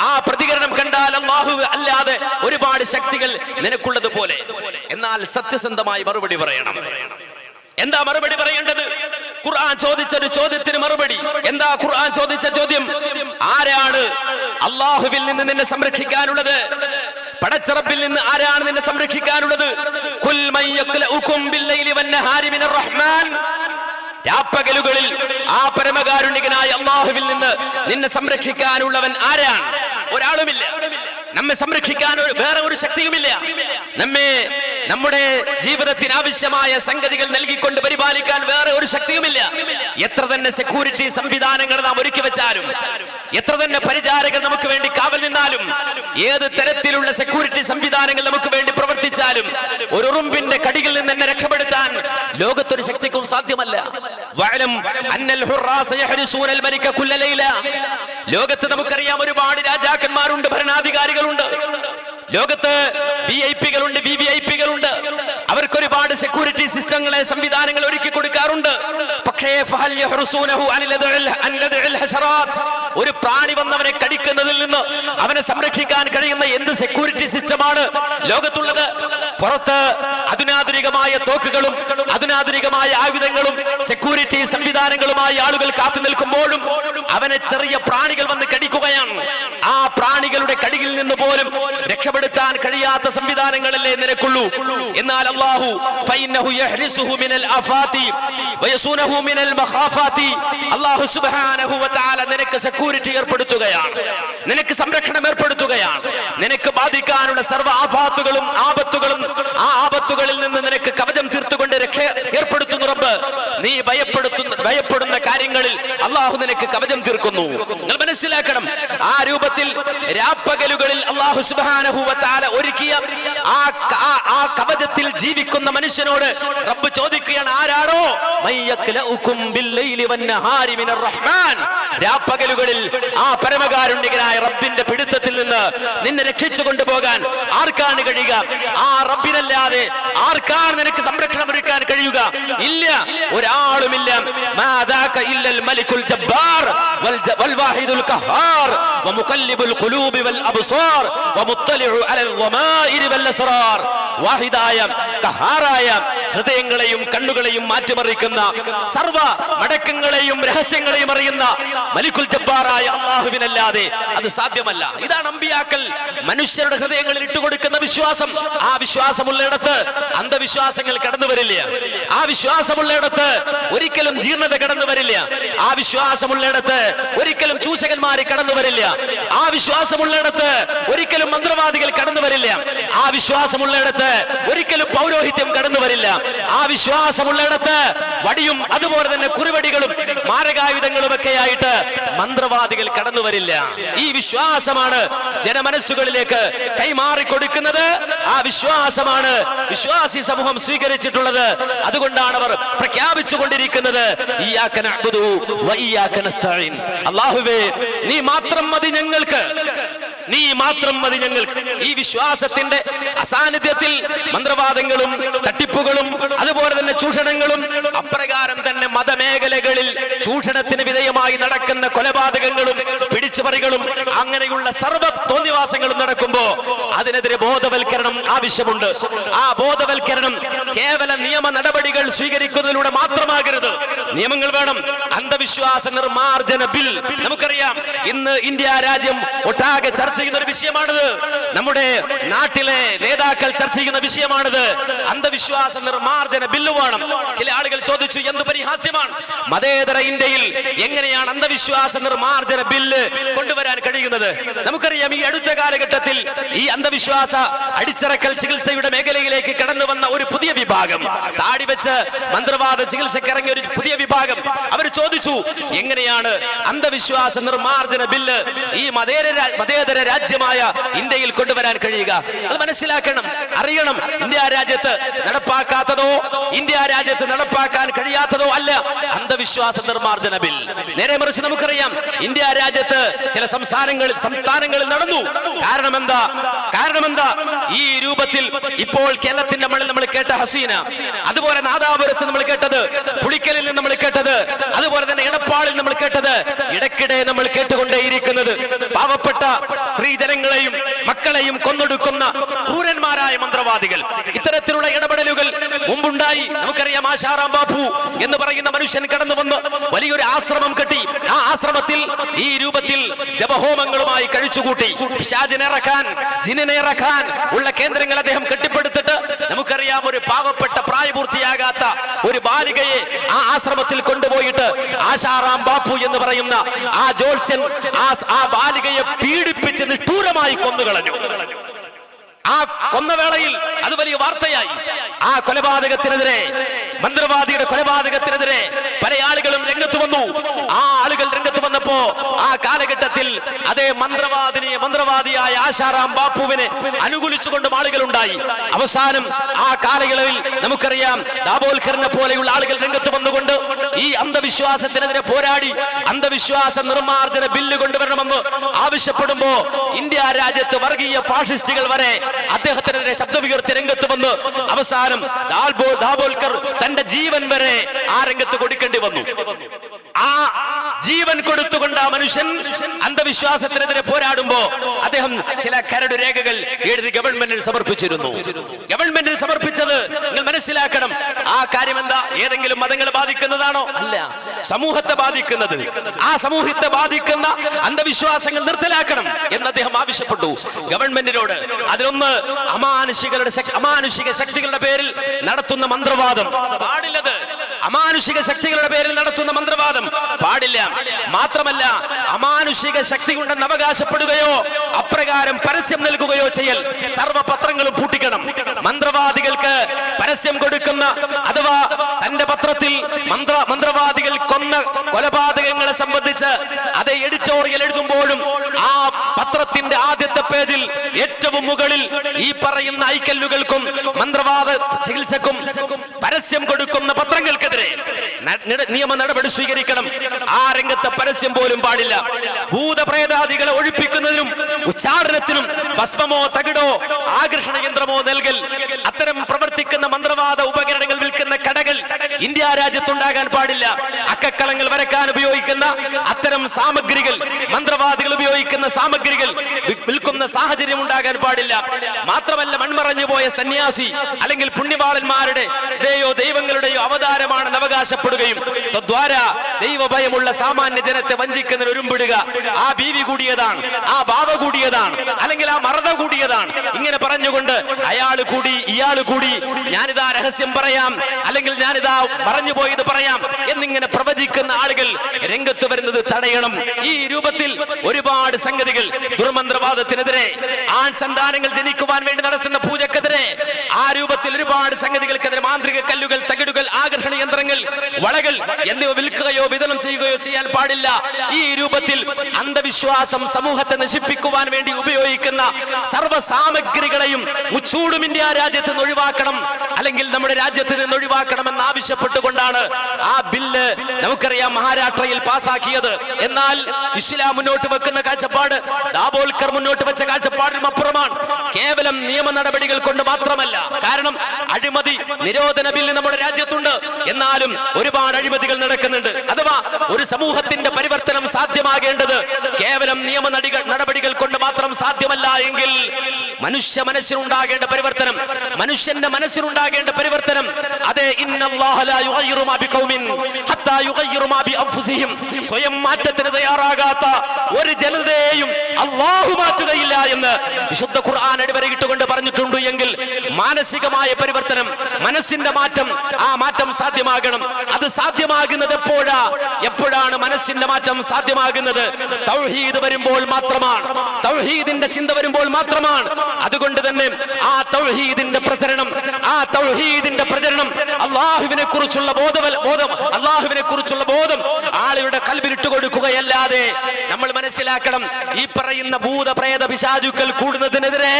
ആ പ്രതികരണം കണ്ടാൽ അല്ലാഹു അല്ലാതെ ഒരുപാട് ശക്തികൾ നിനക്കുള്ളത് പോലെ. എന്നാൽ സത്യസന്ധമായി മറുപടി പറയണം. എന്താ മറുപടി പറയേണ്ടത്? ഖുർആൻ ചോദിച്ചൊരു ചോദ്യത്തിന് മറുപടി എന്താ? ഖുർആൻ ചോദിച്ച ചോദ്യം, ആരാണ് അല്ലാഹുവിൽ നിന്ന് നിന്നെ സംരക്ഷിക്കാനുള്ളത്? പടച്ച റബ്ബിൽ നിന്ന് ആരാണ് നിന്നെ സംരക്ഷിക്കാനുള്ളത്? ഖുൽ മൻ യഖ്ലഉകും ബില്ലൈലി വന്നഹാരി മിനർ റഹ്മാൻ. രാപ്പകലുകളിൽ ആ പരമകാരുണികനായ അല്ലാഹുവിൽ നിന്ന് നിന്നെ സംരക്ഷിക്കാനുള്ളവൻ ആരാണ്? ഒരാളുമില്ല. നമ്മെ സംരക്ഷിക്കാൻ വേറെ ഒരു ശക്തിയുമില്ല. നമ്മുടെ ജീവിതത്തിന് ആവശ്യമായ സംഗതികൾ നൽകിക്കൊണ്ട് പരിപാലിക്കാൻ വേറെ ഒരു ശക്തിയുമില്ല. എത്ര തന്നെ സെക്യൂരിറ്റി സംവിധാനങ്ങൾ നാം ഒരുക്കി വെച്ചാലും, എത്ര തന്നെ പരിചാരകർ നമുക്ക് വേണ്ടി കാവൽ നിന്നാലും, ഏത് തരത്തിലുള്ള സെക്യൂരിറ്റി സംവിധാനങ്ങൾ നമുക്ക് വേണ്ടി പ്രവർത്തിച്ചാലും ഒരു ഉറുമ്പിന്റെ കടിയിൽ നിന്ന് എന്നെ രക്ഷപ്പെടുത്താൻ ലോകത്തൊരു ശക്തിക്കും സാധ്യമല്ല. ലോകത്ത് നമുക്കറിയാം ഒരുപാട് രാജാക്കന്മാരുണ്ട്, ഭരണാധികാരികളുണ്ട്. ലോകത്ത് VIP കളുണ്ട്, VVIP കളുണ്ട്. അവർക്കൊരുപാട് സെക്യൂരിറ്റി സിസ്റ്റങ്ങളെ സംവിധാനങ്ങൾ ഒരുക്കി കൊടുക്കാറുണ്ട്. പക്ഷേ ഫഹൽ യഹ്റുസൂനഹു അനിൽ ഹശറാത്ത്, ഒരു പ്രാണി വന്നവനെ കടിക്കുന്നതിൽ നിന്ന് അവനെ സംരക്ഷിക്കാൻ കഴിയുന്ന എന്ത് സെക്യൂരിറ്റി സിസ്റ്റമാണ് ലോകത്തുള്ളത്? പുറത്ത് അധുനാധുനികമായ തോക്കുകളും അധുനാധുനികമായ ആയുധങ്ങളും സെക്യൂരിറ്റി സംവിധാനങ്ങളുമായി ആളുകൾ കാത്തു നിൽക്കുമ്പോഴും അവനെ ചെറിയ പ്രാണികൾ വന്ന് കടിക്കുകയാണ്. ആ പ്രാണികളുടെ കടിയിൽ നിന്ന് പോലും രക്ഷപ്പെടുത്താൻ കഴിയാത്ത സംവിധാനങ്ങളല്ലേ നിനക്കുള്ളൂ. എന്നാൽ അല്ലാഹു ഫഇന്നഹു യഹ്രിസുഹു മിനൽ ആഫാതി വയസൂനഹു മിനൽ മഖാഫാതി, അല്ലാഹു സുബ്ഹാനഹു വ തആല നിനക്ക് സെക്യൂരിറ്റി ഏർപ്പെടുത്തുകയാണ്, നിനക്ക് സംരക്ഷണം ഏർപ്പെടുത്തുകയാണ്. നിനക്ക് ബാധിക്കാനുള്ള സർവ്വ ആഫാത്തുകളും ആപത്തുകളും ആ ആപത്തുകളിൽ നിന്ന് നിനക്ക് കവചം തീർത്തുകൊണ്ട് രക്ഷ ഏർപ്പെടുത്തുന്നു റബ്ബ്. നീ ഭയപ്പെടുന്ന കാര്യങ്ങളിൽ അല്ലാഹു നിനക്ക് കവചം തീർക്കുന്നു. നിങ്ങൾ മനസ്സിലാക്കണം, ആ രൂപത്തിൽ രാപ്പകലുകളിൽ അല്ലാഹു സുബ്ഹാനഹു വ തആല ഒരുക്കിയ ആ കവചത്തിൽ ജീവിക്കുന്ന മനുഷ്യനോട് റബ്ബ് ചോദിക്കുകയാണ്, ആരാണോ മയ്യക്ലഉകും ബില്ലൈലി വന്നഹാരി മിനർ റഹ്മാൻ, രാപ്പകലുകളിൽ ആ പരമകാരുണ്യകനായ റബ്ബിന്റെ പിടുത്തത്തിൽ നിന്ന് നിന്നെ രക്ഷിച്ചു കൊണ്ടുപോകാൻ ആർക്കാണ് കഴിയുക? ആ റബ്ബിനല്ലാതെ ആർക്കാണ് നിനക്ക് സംരക്ഷണം ഒരുക്കാൻ കഴിയുക? ഇല്ല, ഒരാളുമില്ല. മാദാക ഇല്ലൽ മലികുൽ ജബ്ബാർ വൽ വാഹിദുൽ ഖഹാർ വമുഖല്ലിബുൽ ഖുലൂബി വൽ അബ്സാർ വമുത്തലിഉ അലൽ ളമാഇരി വൽ അസ്റാർ, വാഹിദായ ഖഹാറായ ഹൃദയങ്ങളെയും കണ്ണുകളെയും മാറ്റിമറിക്കുന്ന സർവ മടക്കങ്ങളെയും രഹസ്യങ്ങളെയും അറിയുന്ന മലിക്കുൽ ജബ്ബാറായ അല്ലാഹുവിനല്ലാതെ അത് സാധ്യമല്ല. ഇതാണ് അമ്പിയാക്കൾ മനുഷ്യരുടെ ഹൃദയങ്ങളിൽ ഇട്ടുകൊടുക്കുന്ന വിശ്വാസം. ആ വിശ്വാസമുള്ളിടത്ത് അന്ധവിശ്വാസങ്ങൾ കടന്നു വരില്ല. ആ വിശ്വാസമുള്ളിടത്ത് ഒരിക്കലും ജീർണത കടന്നു വരില്ല. ആ വിശ്വാസമുള്ളിടത്ത് ഒരിക്കലും ചൂഷകന്മാര് കടന്നു വരില്ല. ആ വിശ്വാസമുള്ളിടത്ത് ഒരിക്കലും മന്ത്രവാദികൾ കടന്നു വരില്ല. ആ വിശ്വാസമുള്ളിടത്ത് ഒരിക്കലും പൗരോഹിത്യം കടന്നു വരില്ല. ആ വിശ്വാസമുള്ളിടത്ത് വടിയും അതുപോലെ തന്നെ കുറിവടികളും മാരകായുധങ്ങളും ഒക്കെ ആയിട്ട് മന്ത്രവാദികൾ കടന്നു വരില്ല. ഈ വിശ്വാസമാണ് ജനമനസ്സുകളിലേക്ക് കൈമാറി കൊടുക്കുന്നത്. ആ വിശ്വാസമാണ് വിശ്വാസി സമൂഹം സ്വീകരിച്ചിട്ടുള്ളത്. അതുകൊണ്ടാണ് അവർ പ്രഖ്യാപിച്ചുകൊണ്ടിരിക്കുന്നത്, ഇയ്യാക നഅ്ബുദു വ ഇയ്യാക നസ്തഈൻ, അല്ലാഹുവേ നീ മാത്രം മതി ഞങ്ങൾക്ക്, നീ മാത്രം മതി ഞങ്ങൾക്ക്. ഈ വിശ്വാസത്തിന്റെ അസാന്നിധ്യത്തിൽ മന്ത്രവാദങ്ങളും തട്ടിപ്പുകളും അതുപോലെ തന്നെ ചൂഷണങ്ങളും അപ്രകാരം തന്നെ മതമേഖലകളിൽ ചൂഷണത്തിന് വിധേയമായി നടക്കുന്ന കൊലപാതകങ്ങളും പിടിച്ചുപറികളും അങ്ങനെയുള്ള സർവ്വ തോന്നിവാസങ്ങളും നടക്കുമ്പോ അതിനെതിരെ ബോധവൽക്കരണം ആവശ്യമുണ്ട്. ആ ബോധവൽക്കരണം കേവല നിയമ നടപടികൾ സ്വീകരിക്കുന്നതിലൂടെ മാത്രമാകരുത്. നിയമങ്ങൾ വേണം. അന്ധവിശ്വാസ നിർമാർജന ബിൽ നമുക്കറിയാം, ഇന്ന് ഇന്ത്യ രാജ്യം ഒട്ടാകെ ചർച്ച ചെയ്യുന്ന ഒരു വിഷയമാണിത്. നമ്മുടെ നാട്ടിലെ നേതാക്കൾ ചർച്ച ചെയ്യുന്ന വിഷയമാണിത്. അന്ധവിശ്വാസ നിർമാർജന ബില്ല് വേണം. ചില ആളുകൾ ചോദിച്ചു, എന്ത് പരിഹാസ്യമാണ്, മതേതര ഇന്ത്യയിൽ എങ്ങനെയാണ് അന്ധവിശ്വാസ നിർമാർജന ബില്ല് കൊണ്ടുവരാൻ കഴിയുന്നത്? നമുക്കറിയാം, ഈ അടുത്ത കാലഘട്ടത്തിൽ ഈ അന്ധവിശ്വാസ അടിച്ചിറക്കൽ ചികിത്സയുടെ മേഖലയിലേക്ക് കടന്നു വന്ന ഒരു പുതിയ വിഭാഗം, താടി വെച്ച് മന്ത്രവാദ ചികിത്സയ്ക്ക് ഇറങ്ങിയ ഒരു പുതിയ വിഭാഗം, അവർ ചോദിച്ചു, എങ്ങനെയാണ് അന്ധവിശ്വാസ നിർമാർജന ബില്ല് ഈ മതേതര രാജ്യമായ ഇന്ത്യയിൽ കൊണ്ടുവരാൻ കഴിയുക? അത് മനസ്സിലാക്കണം, അറിയണം. ഇന്ത്യ രാജ്യത്ത് നടപ്പാക്കാത്തതോ ഇന്ത്യ രാജ്യത്ത് നടപ്പാക്കാൻ കഴിയാത്തതോ അല്ല അന്ധവിശ്വാസ നിർമാർജന ബിൽ. നേരെ മറിച്ച് നമുക്കറിയാം, ഇന്ത്യ രാജ്യത്ത് ചില സംസ്ഥാനങ്ങളിൽ നടന്നു. കാരണമെന്താ? ഈ രൂപത്തിൽ ഇപ്പോൾ കേരളത്തിന്റെ മണ്ണിൽ നമ്മൾ കേട്ട ഹസീന, അതുപോലെ നാദാപുരത്ത് നമ്മൾ കേട്ടത്, പുളിക്കലിൽ നമ്മൾ കേട്ടത്, അതുപോലെ തന്നെ എടപ്പാളിൽ നമ്മൾ കേട്ടത്, ഇടയ്ക്കിടെ നമ്മൾ കേട്ടുകൊണ്ടേയിരിക്കുന്നത് പാവപ്പെട്ട സ്ത്രീജനങ്ങളെയും മക്കളെയും കൊന്നൊടുക്കുന്ന ക്രൂരന്മാരായ മന്ത്രവാദികൾ. ഇത്തരത്തിലുള്ള ഇടപെടലുകൾ മുമ്പുണ്ടായി. നമുക്കറിയാം, ആശാറാം ബാപ്പു എന്ന് പറയുന്ന മനുഷ്യൻ കടന്നു വന്ന് വലിയൊരു ആശ്രമം കെട്ടി. ആ ആശ്രമത്തിൽ ഈ രൂപത്തിൽ ജപഹോമങ്ങളുമായി കഴിച്ചുകൂട്ടി. ജിന്നിനെ ഇറക്കാൻ ഉള്ള കേന്ദ്രങ്ങൾ അദ്ദേഹം കെട്ടിപ്പടുത്തിട്ട്, നമുക്കറിയാം, ഒരു പാവപ്പെട്ട പ്രായപൂർത്തിയാകാത്ത ഒരു ബാലികയെ ആ ആശ്രമത്തിൽ കൊണ്ടുപോയിട്ട് ആശാറാം ബാപ്പു എന്ന് പറയുന്ന ആ ജോത്സ്യൻ ആ ബാലികയെ പീഡിപ്പിച്ച് നിഷ്ഠൂരമായി കൊന്നുകളഞ്ഞു. ആ കൊന്നവേളയിൽ അത് വലിയ വാർത്തയായി. ആ കൊലപാതകത്തിനെതിരെ മന്ത്രവാദിയുടെ കൊലപാതകത്തിനെതിരെ പല ആളുകളും രംഗത്ത് വന്നു. ആ ആളുകൾ രംഗത്ത് വന്നപ്പോ ആ കാലഘട്ടത്തിൽ അതേ മന്ത്രവാദിയായ ആശാറാം ബാപ്പുവിനെ അനുകൂലിച്ചുകൊണ്ടും ആളുകൾ ഉണ്ടായി. അവസാനം ആ കാലയളവിൽ നമുക്കറിയാം ദാബോൽക്കറിനെ പോലെയുള്ള ആളുകൾ രംഗത്ത് വന്നുകൊണ്ട് ഈ അന്ധവിശ്വാസത്തിനെതിരെ പോരാടി അന്ധവിശ്വാസ നിർമ്മാർജ്ജന ബില്ല് കൊണ്ടുവരണമെന്ന് ആവശ്യപ്പെടുമ്പോ ഇന്ത്യ രാജ്യത്ത് വർഗീയ ഫാഷിസ്റ്റുകൾ വരെ അദ്ദേഹത്തിനെതിരെ ശബ്ദമുയർത്തി രംഗത്ത് വന്ന് അവസാനം ദാബോൽക്കർ തന്റെ ജീവൻ വരെ ആ രംഗത്ത് കൊടുക്കേണ്ടി വന്നു. ആ ജീവൻ കൊടുത്തുകൊണ്ട് ആ മനുഷ്യൻ അന്ധവിശ്വാസത്തിനെതിരെ പോരാടുമ്പോ അദ്ദേഹം ചില കരട് രേഖകൾ എഴുതി ഗവൺമെന്റിന് സമർപ്പിച്ചിരുന്നു. ഗവൺമെന്റിന് സമർപ്പിച്ചത് നിങ്ങൾ മനസ്സിലാക്കണം. ആ കാര്യം എന്താ? ഏതെങ്കിലും മതങ്ങളെ ബാധിക്കുന്നതാണോ? അല്ല, സമൂഹത്തെ ബാധിക്കുന്നത്. ആ സമൂഹത്തെ ബാധിക്കുന്ന അന്ധവിശ്വാസങ്ങൾ നിർത്തലാക്കണം എന്ന് അദ്ദേഹം ആവശ്യപ്പെട്ടു ഗവൺമെന്റിനോട്. അതിലൊന്ന് അമാനുഷിക ശക്തികളുടെ പേരിൽ നടത്തുന്ന മന്ത്രവാദം പാടില്ലത്. അമാനുഷിക ശക്തികളുടെ പേരിൽ നടത്തുന്ന മന്ത്രവാദം പാടില്ല. മാത്രമല്ല, അമാനുഷിക ശക്തി ഉണ്ടെന്ന് അവകാശപ്പെടുകയോ അപ്രകാരം പരസ്യം നൽകുകയോ ചെയ്യൽ സർവ്വ പത്രങ്ങളും പൂട്ടിക്കണം. മന്ത്രവാദികൾക്ക് പരസ്യം കൊടുക്കുന്ന അഥവാ തന്റെ പത്രത്തിൽ മന്ത്രവാദികൾ കൊന്ന കൊലപാതകങ്ങളെ സംബന്ധിച്ച് അതേ എഡിറ്റോറിയൽ എഴുതുമ്പോഴും ആ പത്രത്തിന്റെ ആദ്യത്തെ പേജിൽ ഏറ്റവും മുകളിൽ ഈ പറയുന്ന ഐക്കല്ലുകൾക്കും മന്ത്രവാദ ചികിത്സക്കും പരസ്യം കൊടുക്കുന്ന പത്രങ്ങൾക്കെതിരെ നിയമ നടപടി സ്വീകരിക്കണം. ആ രംഗത്തെ പരസ്യം പോലും പാടില്ല. ഭൂതപ്രേതാദികളെ ഒഴിപ്പിക്കുന്നതിനും ഉച്ചാടനത്തിനും ഭസ്മമോ തകിടോ ആകർഷണ യന്ത്രമോ നൽകൽ, അത്തരം പ്രവർത്തിക്കുന്ന മന്ത്രവാദ ഉപകരണങ്ങൾ വിൽക്കുന്ന കടകൾ ഇന്ത്യ രാജ്യത്തുണ്ടാകാൻ പാടില്ല. അക്കക്കളങ്ങൾ വരക്കാൻ ഉപയോഗിക്കുന്ന അത്തരം സാമഗ്രികൾ, മന്ത്രവാദികൾ ഉപയോഗിക്കുന്ന സാമഗ്രികൾ വിൽക്കുന്ന സാഹചര്യം ഉണ്ടാകാൻ പാടില്ല. മാത്രമല്ല, മൺമറഞ്ഞു പോയ സന്യാസി അല്ലെങ്കിൽ പുണ്യവാളന്മാരുടെ ദൈവങ്ങളുടെയോ അവതാരമാണെന്ന് അവകാശപ്പെടുകയും തദ്വാരാ ദൈവഭയമുള്ള സാമാന്യ ജനത്തെ വഞ്ചിക്കുന്നതിന് ഒരുമ്പിടുക. ആ ബീവി കൂടിയതാണ്, ആ ബാവ കൂടിയതാണ്, അല്ലെങ്കിൽ ആ മറത കൂടിയതാണ്, ഇങ്ങനെ പറഞ്ഞുകൊണ്ട് അയാൾ കൂടി ഇയാൾ കൂടി, ഞാനിതാ രഹസ്യം പറയാം, അല്ലെങ്കിൽ ഞാനിതാ പറഞ്ഞു പോയത് പറയാം എന്നിങ്ങനെ പ്രവചിക്കുന്ന ആളുകൾ രംഗത്ത് വരുന്നത് തടയണം. ഈ രൂപത്തിൽ ഒരുപാട് സംഗതികൾ, ദുർമന്ത്രവാദത്തിനെതിരെ, ആൺ സന്താനങ്ങൾ ജനിക്കുവാൻ വേണ്ടി നടത്തുന്ന പൂജക്കെതിരെ, ആ രൂപത്തിൽ ഒരുപാട് സംഗതികൾക്കെതിരെ, മാന്ത്രിക കല്ലുകൾ, തകിടുകൾ, ആകർഷണ യന്ത്രങ്ങൾ, വളകൾ എന്നിവ വിൽക്കുകയോ വിതരണം ചെയ്യുകയോ ചെയ്യാൻ പാടില്ല. ഈ രൂപത്തിൽ അന്ധവിശ്വാസം സമൂഹത്തെ നശിപ്പിക്കുവാൻ വേണ്ടി ഉപയോഗിക്കുന്ന സർവ്വ സാമഗ്രികളെയും മുച്ചൂടും ഇന്ത്യ രാജ്യത്ത് നിന്ന് ഒഴിവാക്കണം, അല്ലെങ്കിൽ നമ്മുടെ രാജ്യത്ത് നിന്ന് ഒഴിവാക്കണമെന്ന് ആവശ്യപ്പെട്ടുകൊണ്ടാണ് ആ ബില്ല് നമുക്കറിയാം മഹാരാഷ്ട്രയിൽ പാസാക്കിയത്. എന്നാൽ ഇസ്ലാം മുന്നോട്ട് വെക്കുന്ന കാഴ്ചപ്പാട്, ദാബോൽക്കർ മുന്നോട്ട് വെച്ച കാഴ്ചപ്പാടിനും അപ്പുറമാണ്. കേവലം നിയമ നടപടികൾ കൊണ്ട് മാത്രമല്ല. കാരണം അഴിമതി നിരോധന ബില്ല് നമ്മുടെ രാജ്യത്തുണ്ട്, എന്നാലും ഒരുപാട് അഴിമതികൾ നടക്കുന്നുണ്ട്. അഥവാ ഒരു സമൂഹത്തിന്റെ പരിവർത്തനം സാധ്യമാകേണ്ടത് കേവലം നിയമ നടപടികൾ കൊണ്ട് മാത്രം സാധ്യമല്ല എങ്കിൽ മനുഷ്യ മനസ്സിനുണ്ടാകേണ്ട പരിവർത്തനം, മനുഷ്യന്റെ മനസ്സിനുണ്ടാകേണ്ട പരിവർത്തനം, അതെ, ഇന്നല്ലാഹ ലാ യുഗയ്യിറു മാ ബിഖൗമിൻ ഹത്താ യുഗയ്യിറു മാ ബിഅൻഫുസിഹിം, സ്വയം മാറ്റത്തിന് തയ്യാറാകാത്ത ഒരു ജനതയെയും അല്ലാഹു മാറ്റുകയില്ല എന്ന് വിശുദ്ധ ഖുർആൻ അടിവരയിട്ടുകൊണ്ട് പറഞ്ഞിട്ടുണ്ട്. എങ്കിൽ മാനസികമായ പരിവർത്തനം, മനസ്സിന്റെ മാറ്റം, ആ മാറ്റം സാധ്യമാകണം. അത് സാധ്യമാകുന്നത് എപ്പോഴാണ് മനസ്സിന്റെ മാറ്റം സാധ്യമാകുന്നത്? തൗഹീദ് വരുമ്പോൾ മാത്രമാണ്, തൗഹീദിന്റെ ചിന്ത വരുമ്പോൾ മാത്രമാണ്. അതുകൊണ്ട് തന്നെ ആ തൗഹീദിന്റെ പ്രചരണം, ആ തൗഹീദിന്റെ പ്രചരണം, അല്ലാഹുവിനെ കുറിച്ചുള്ള ബോധം ആളുകളുടെ കൽബിലിട്ട് കൊടുക്കുകയല്ലാതെ നമ്മൾ മനസ്സിലാക്കണം, ഈ പറയുന്ന ഭൂതപ്രേത പിശാചുക്കൾ കൂടുന്നതിനെതിരെ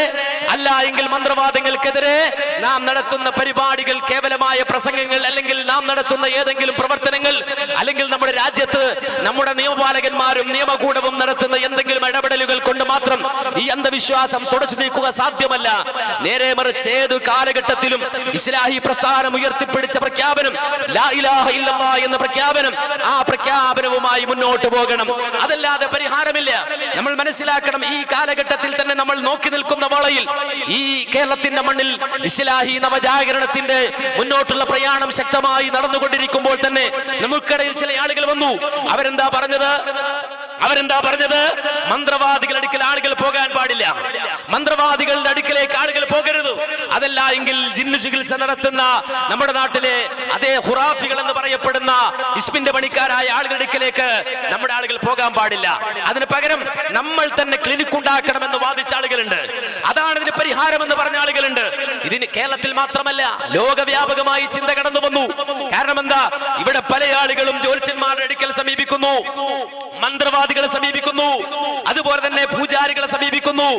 അല്ല എങ്കിൽ മന്ത്രവാദങ്ങൾക്കെതിരെ നാം നടത്തുന്ന പരിപാടികൾ, കേവലമായ പ്രസംഗങ്ങൾ, അല്ലെങ്കിൽ നാം നടത്തുന്ന ഏതെങ്കിലും പ്രവർത്തനങ്ങൾ, അല്ലെങ്കിൽ നമ്മുടെ രാജ്യത്ത് നമ്മുടെ നിയമപാലകന്മാരും നിയമകൂടവും നടത്തുന്ന എന്തെങ്കിലും ഇടപെടലുകൾ കൊണ്ട് മാത്രം ഈ അന്ധവിശ്വാസം തുടച്ചു നീക്കുക സാധ്യമല്ല. നേരെ മറിച്ച് ഏത് കാലഘട്ടത്തിലും ഇസ്ലാഹി പ്രസ്ഥാനം ഉയർത്തിപ്പിടിച്ച പ്രഖ്യാപനം, ലാ ഇലാഹ ഇല്ലല്ലാഹ് എന്ന പ്രഖ്യാപനം, ആ പ്രഖ്യാപനവുമായി മുന്നോട്ട് പോകണം. അതല്ലാതെ പരിഹാരമില്ല. നമ്മൾ മനസ്സിലാക്കണം, ഈ കാലഘട്ടത്തിൽ തന്നെ നമ്മൾ നോക്കി നിൽക്കുന്ന വേളയിൽ ഈ കേരളത്തിന്റെ മണ്ണിൽ ഇസ്ലാഹി നവജാഗരണത്തിന്റെ മുന്നോട്ടുള്ള പ്രയാണം ശക്തമായി നടന്നുകൊണ്ടിരിക്കുമ്പോൾ തന്നെ നമുക്കിടയിൽ ചില ആളുകൾ വന്നു. അവരെന്താ പറഞ്ഞത്? അവരെന്താ പറഞ്ഞത്? മന്ത്രവാദികളുടെ അടുക്കൽ ആളുകൾ പോകാൻ പാടില്ല, മന്ത്രവാദികളുടെ അടുക്കലേക്ക് ആളുകൾ പോകരുത്. അതല്ല എങ്കിൽ ജിന്നു ചികിത്സ നടത്തുന്ന നമ്മുടെ നാട്ടിലെ അതേ ഖുറാഫികൾ എന്ന് പറയപ്പെടുന്ന ഇസ്മിന്റെ പണിക്കാരായ ആളുകളുടെ അടുക്കലേക്ക് നമ്മുടെ ആളുകൾ പോകാൻ പാടില്ല. അതിന് പകരം നമ്മൾ തന്നെ ക്ലിനിക് ഉണ്ടാക്കണമെന്ന് വാദിച്ച ആളുകളുണ്ട്. അതാണ് ഇതിന് പരിഹാരം എന്ന് പറഞ്ഞ ആളുകളുണ്ട്. ഇതിന് കേരളത്തിൽ മാത്രമല്ല, ലോകവ്യാപകമായി ചിന്ത കടന്നു വന്നു. കാരണം എന്താ? ഇവിടെ പല ആളുകളും ജ്യോത്സ്യന്മാരുടെ അടുക്കൽ സമീപിക്കുന്നു, മന്ത്രവാദികളെ സമീപിക്കുന്നു, അതുപോലെ തന്നെ പൂജാരികളെ സമീപിക്കുന്നു,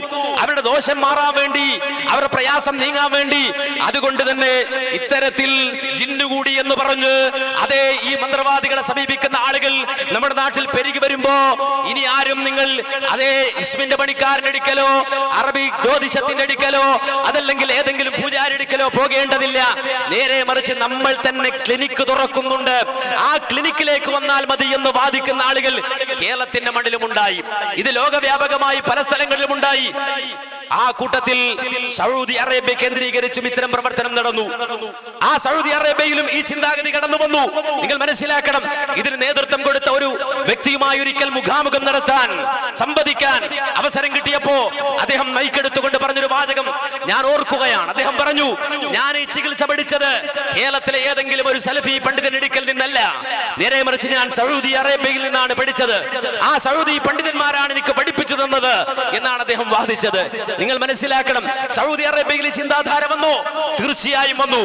അവരുടെ ദോഷം മാറാൻ വേണ്ടി, അവരുടെ പ്രയാസം നീങ്ങാൻ വേണ്ടി. അതുകൊണ്ട് തന്നെ ഇത്തരത്തിൽ ജിന്നുകൂടി എന്ന് പറഞ്ഞ് അതേ ഈ മന്ത്രവാദികളെ സമീപിക്കുന്ന ആളുകൾ നമ്മുടെ നാട്ടിൽ പെരുകി വരുമ്പോ ഇനി ആരും നിങ്ങൾ അതേ ഇസ്മിന്റെ പണിക്കാരന്റെ അടുക്കലോ അറബി ജ്യോതിഷത്തിന്റെ അടുക്കലോ അതല്ലെങ്കിൽ ഏതെങ്കിലും പൂജാരി അടുക്കലോ പോകേണ്ടതില്ല. നേരെ മറിച്ച് നമ്മൾ തന്നെ ക്ലിനിക്ക് തുറക്കുന്നുണ്ട്, ആ ക്ലിനിക്കിലേക്ക് വന്നാൽ മതി എന്ന് വാദിക്കുന്ന ആളുകൾ കേരളത്തിന്റെ മണ്ണിലും ഉണ്ടായി. ഇത് ലോകവ്യാപകമായി പല സ്ഥലങ്ങളിലും ഉണ്ടായി. ആ കൂട്ടത്തിൽ സൗദി അറേബ്യ കേന്ദ്രീകരിച്ചും ഇത്തരം പ്രവർത്തനം നടന്നു. ആ സൗദി അറേബ്യയിലും ഈ ചിന്താഗതി കടന്നു വന്നു. നിങ്ങൾ മനസ്സിലാക്കണം, ഇതിന് നേതൃത്വം കൊടുത്ത ഒരു വ്യക്തിയുമായി ഒരിക്കൽ മുഖാമുഖം നടത്താൻ സംവദിക്കാൻ അവസരം കിട്ടിയപ്പോ അദ്ദേഹം മൈക്കെടുത്തുകൊണ്ട് പറഞ്ഞൊരു വാചകം ഞാൻ ഓർക്കുകയാണ്. അദ്ദേഹം പറഞ്ഞു, ഞാൻ ഈ ചികിത്സ പഠിച്ചത് കേരളത്തിലെ ഏതെങ്കിലും ഒരു സലഫി പണ്ഡിതനടുക്കൽ നിന്നല്ല, നേരെ മറിച്ച് ഞാൻ സൗദി അറേബ്യയിൽ നിന്നാണ് പഠിച്ചത്. ആ സൗദി പണ്ഡിതന്മാരാണ് എനിക്ക് പഠിപ്പിച്ചു തന്നത് എന്നാണ് അദ്ദേഹം വാദിച്ചത്. നിങ്ങൾ മനസ്സിലാക്കണം, സൗദി അറേബ്യയിൽ ചിന്താധാര വന്നു, തീർച്ചയായും വന്നു.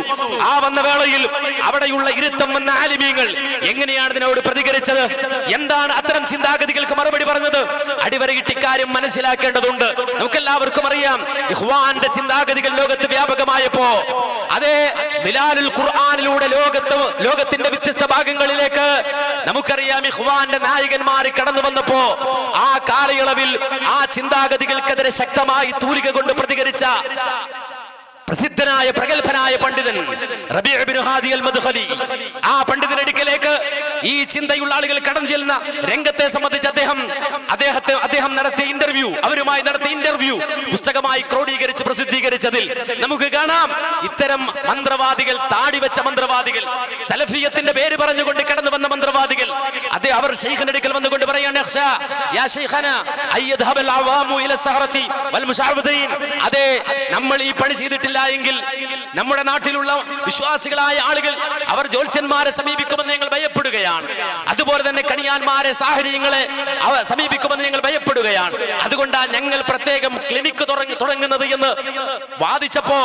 ആ വന്ന വേളയിൽ അവിടെയുള്ള ഇരുത്തം വന്ന ആലിമീങ്ങൾ എങ്ങനെയാണ് ഇതിനോട് പ്രതികരിച്ചത്? എന്താണ് അത്തരം ചിന്താഗതികൾക്ക് മറുപടി പറഞ്ഞത്? അടിവരയിട്ട് ഇക്കാര്യം മനസ്സിലാക്കേണ്ടതുണ്ട്. നമുക്കെല്ലാവർക്കും അറിയാം, ഇഖ്വാന്റെ ചിന്താഗതികൾ ലോകത്ത് വ്യാപകമായപ്പോ അതേ ബിലാലുൽ ഖുർആനിലൂടെ ലോകത്തിന്റെ വ്യത്യസ്ത ഭാഗങ്ങളിലേക്ക് നമുക്കറിയാം ഇഖ്വാന്റെ നായകന്മാർ കടന്നു വന്നപ്പോ ആ കാലയളവിൽ ആ ചിന്താഗതികൾക്കെതിരെ ശക്തമായി തൂലിക കൊണ്ട് പ്രതികരിച്ച പ്രസിദ്ധനായ പ്രഗത്ഭനായ പണ്ഡിതൻ റബീഉ ഇബ്നു ഹാദി അൽ മദ്ഖലി, ആ പണ്ഡിതനടുക്കലേക്ക് ഈ ചിന്തയുള്ള ആളുകൾ കടന്നു ചെല്ലുന്ന രംഗത്തെ സംബന്ധിച്ച് അദ്ദേഹം നടത്തിയ ഇന്റർവ്യൂ, അവരുമായി നടത്തിയ ഇന്റർവ്യൂ പുസ്തകമായി ക്രോഡീകരിച്ച് പ്രസിദ്ധീകരിച്ചതിൽ നമുക്ക് കാണാം, ഇത്തരം മന്ത്രവാദികൾ, താടി വെച്ച മന്ത്രവാദികൾ, സലഫിയത്തിന്റെ പേര് പറഞ്ഞുകൊണ്ട് കടന്നു വന്ന മന്ത്രവാദികൾ, അവർ ശൈഖിന്റെ അടുക്കൽ വന്നുകൊണ്ട് പറയാണ്, അതെ നമ്മൾ ഈ പണി ചെയ്തിട്ടില്ല എങ്കിൽ നമ്മുടെ നാട്ടിലുള്ള വിശ്വാസികളായ ആളുകൾ അവർ ജ്യോത്സ്യന്മാരെ സമീപിക്കുമെന്ന് ഞങ്ങൾ ഭയപ്പെടുകയാണ്. അതുപോലെ തന്നെ കണിയാന്മാരെ, സാഹചര്യങ്ങളെ സമീപിക്കുമെന്ന് ഞങ്ങൾ ഭയപ്പെടുകയാണ്. അതുകൊണ്ടാണ് ഞങ്ങൾ പ്രത്യേകം ക്ലിനിക്ക് തുടങ്ങുന്നത് എന്ന് വാദിച്ചപ്പോ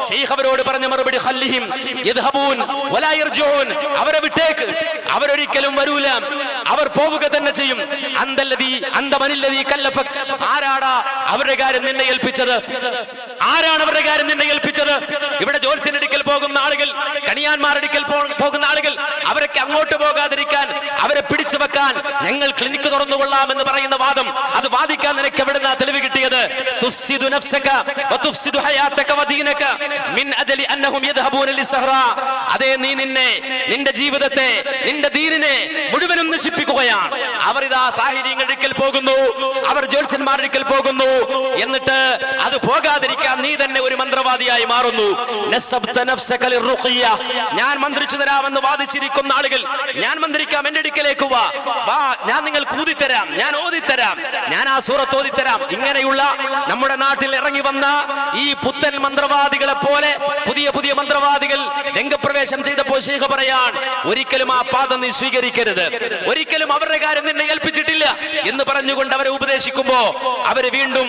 ശൈഖ് അവരോട് പറഞ്ഞ മറുപടി, ഖല്ലിഹിം യദ്ഹബൂൻ വലാ യർജൂൻ, അവരെ വിട്ടേക്ക്, അവരൊരിക്കലും വരൂല, അവർ പോവുക തന്നെ ചെയ്യും. ആരാടാ അവരുടെ കാര്യം നിന്നെ ഏൽപ്പിച്ചത്? ആരാണ് അവരുടെ കാര്യം നിന്നെ ഏൽപ്പിച്ചത്? ഇവിടെ ജ്യോത്സ്യന്റെ അടുക്കൽ പോകുന്ന ആളുകൾ, കണിയാന്മാരുടെ അടുക്കൽ പോകുന്ന ആളുകൾ, അവരൊക്കെ അങ്ങോട്ട് പോകാതിരിക്കാൻ, അവരെ പിടിച്ചു വെക്കാൻ ഞങ്ങൾ ക്ലിനിക്ക് തുറന്നുകൊള്ളാം എന്ന് പറയുന്ന വാദം, അത് വാദിക്കാൻ നിനക്ക് എവിടുന്നാ തെളിവ് കിട്ടിയത്? തുഫ്സിദു നഫ്സക വതുഫ്സിദു ഹയാതക വദീനക മിൻ അജലി അന്നഹും യദ്ഹബൂന ലിസ്സഹ്റാ. അതേ നീ നിന്റെ ജീവിതത്തെ, നിന്റെ ദീനിനെ മുഴുവനും നശിപ്പിക്കുകയാണ്. അവർ ഇതാ സാഹിര്യങ്ങളുടെ അടുക്കൽ പോകുന്നു, അവർ ജ്യോത്സ്യന്മാരുടെ അടുക്കൽ പോകുന്നു, എന്നിട്ട് അത് പോകാതിരിക്കാൻ നീ തന്നെ ഒരു മന്ത്രവാദിയായി മാറുന്നു. ഞാൻ മന്ത്രിച്ചു തരാമെന്ന് വാദിച്ചിരിക്കുന്ന ആളുകൾ, ഞാൻ മന്ത്രിക്കാം, എന്റെ അടുക്കലേക്ക് വാ, ഞാൻ നിങ്ങൾക്ക് ഊതിത്തരാം, ഞാൻ ഓതിത്തരാം, ഞാൻ ആ സൂറത്ത് ഓതിത്തരാം. ഇങ്ങനെയുള്ള നമ്മുടെ നാട്ടിൽ ഇറങ്ങി വന്ന ഈ പുത്തൻ മന്ത്രവാദികളെ പോലെ പുതിയ പുതിയ മന്ത്രവാദികൾ രംഗപ്രവേശം ചെയ്തപ്പോൾ ശൈഖ് പറയാൻ, ഒരിക്കലും ആ പാദം നീ സ്വീകരിക്കരുത്, ഒരിക്കലും അവരുടെ കാര്യം നിന്നെ ഏൽപ്പിച്ചിട്ടില്ല എന്ന് പറഞ്ഞുകൊണ്ട് അവരെ ഉപദേശിക്കുമ്പോ അവര് വീണ്ടും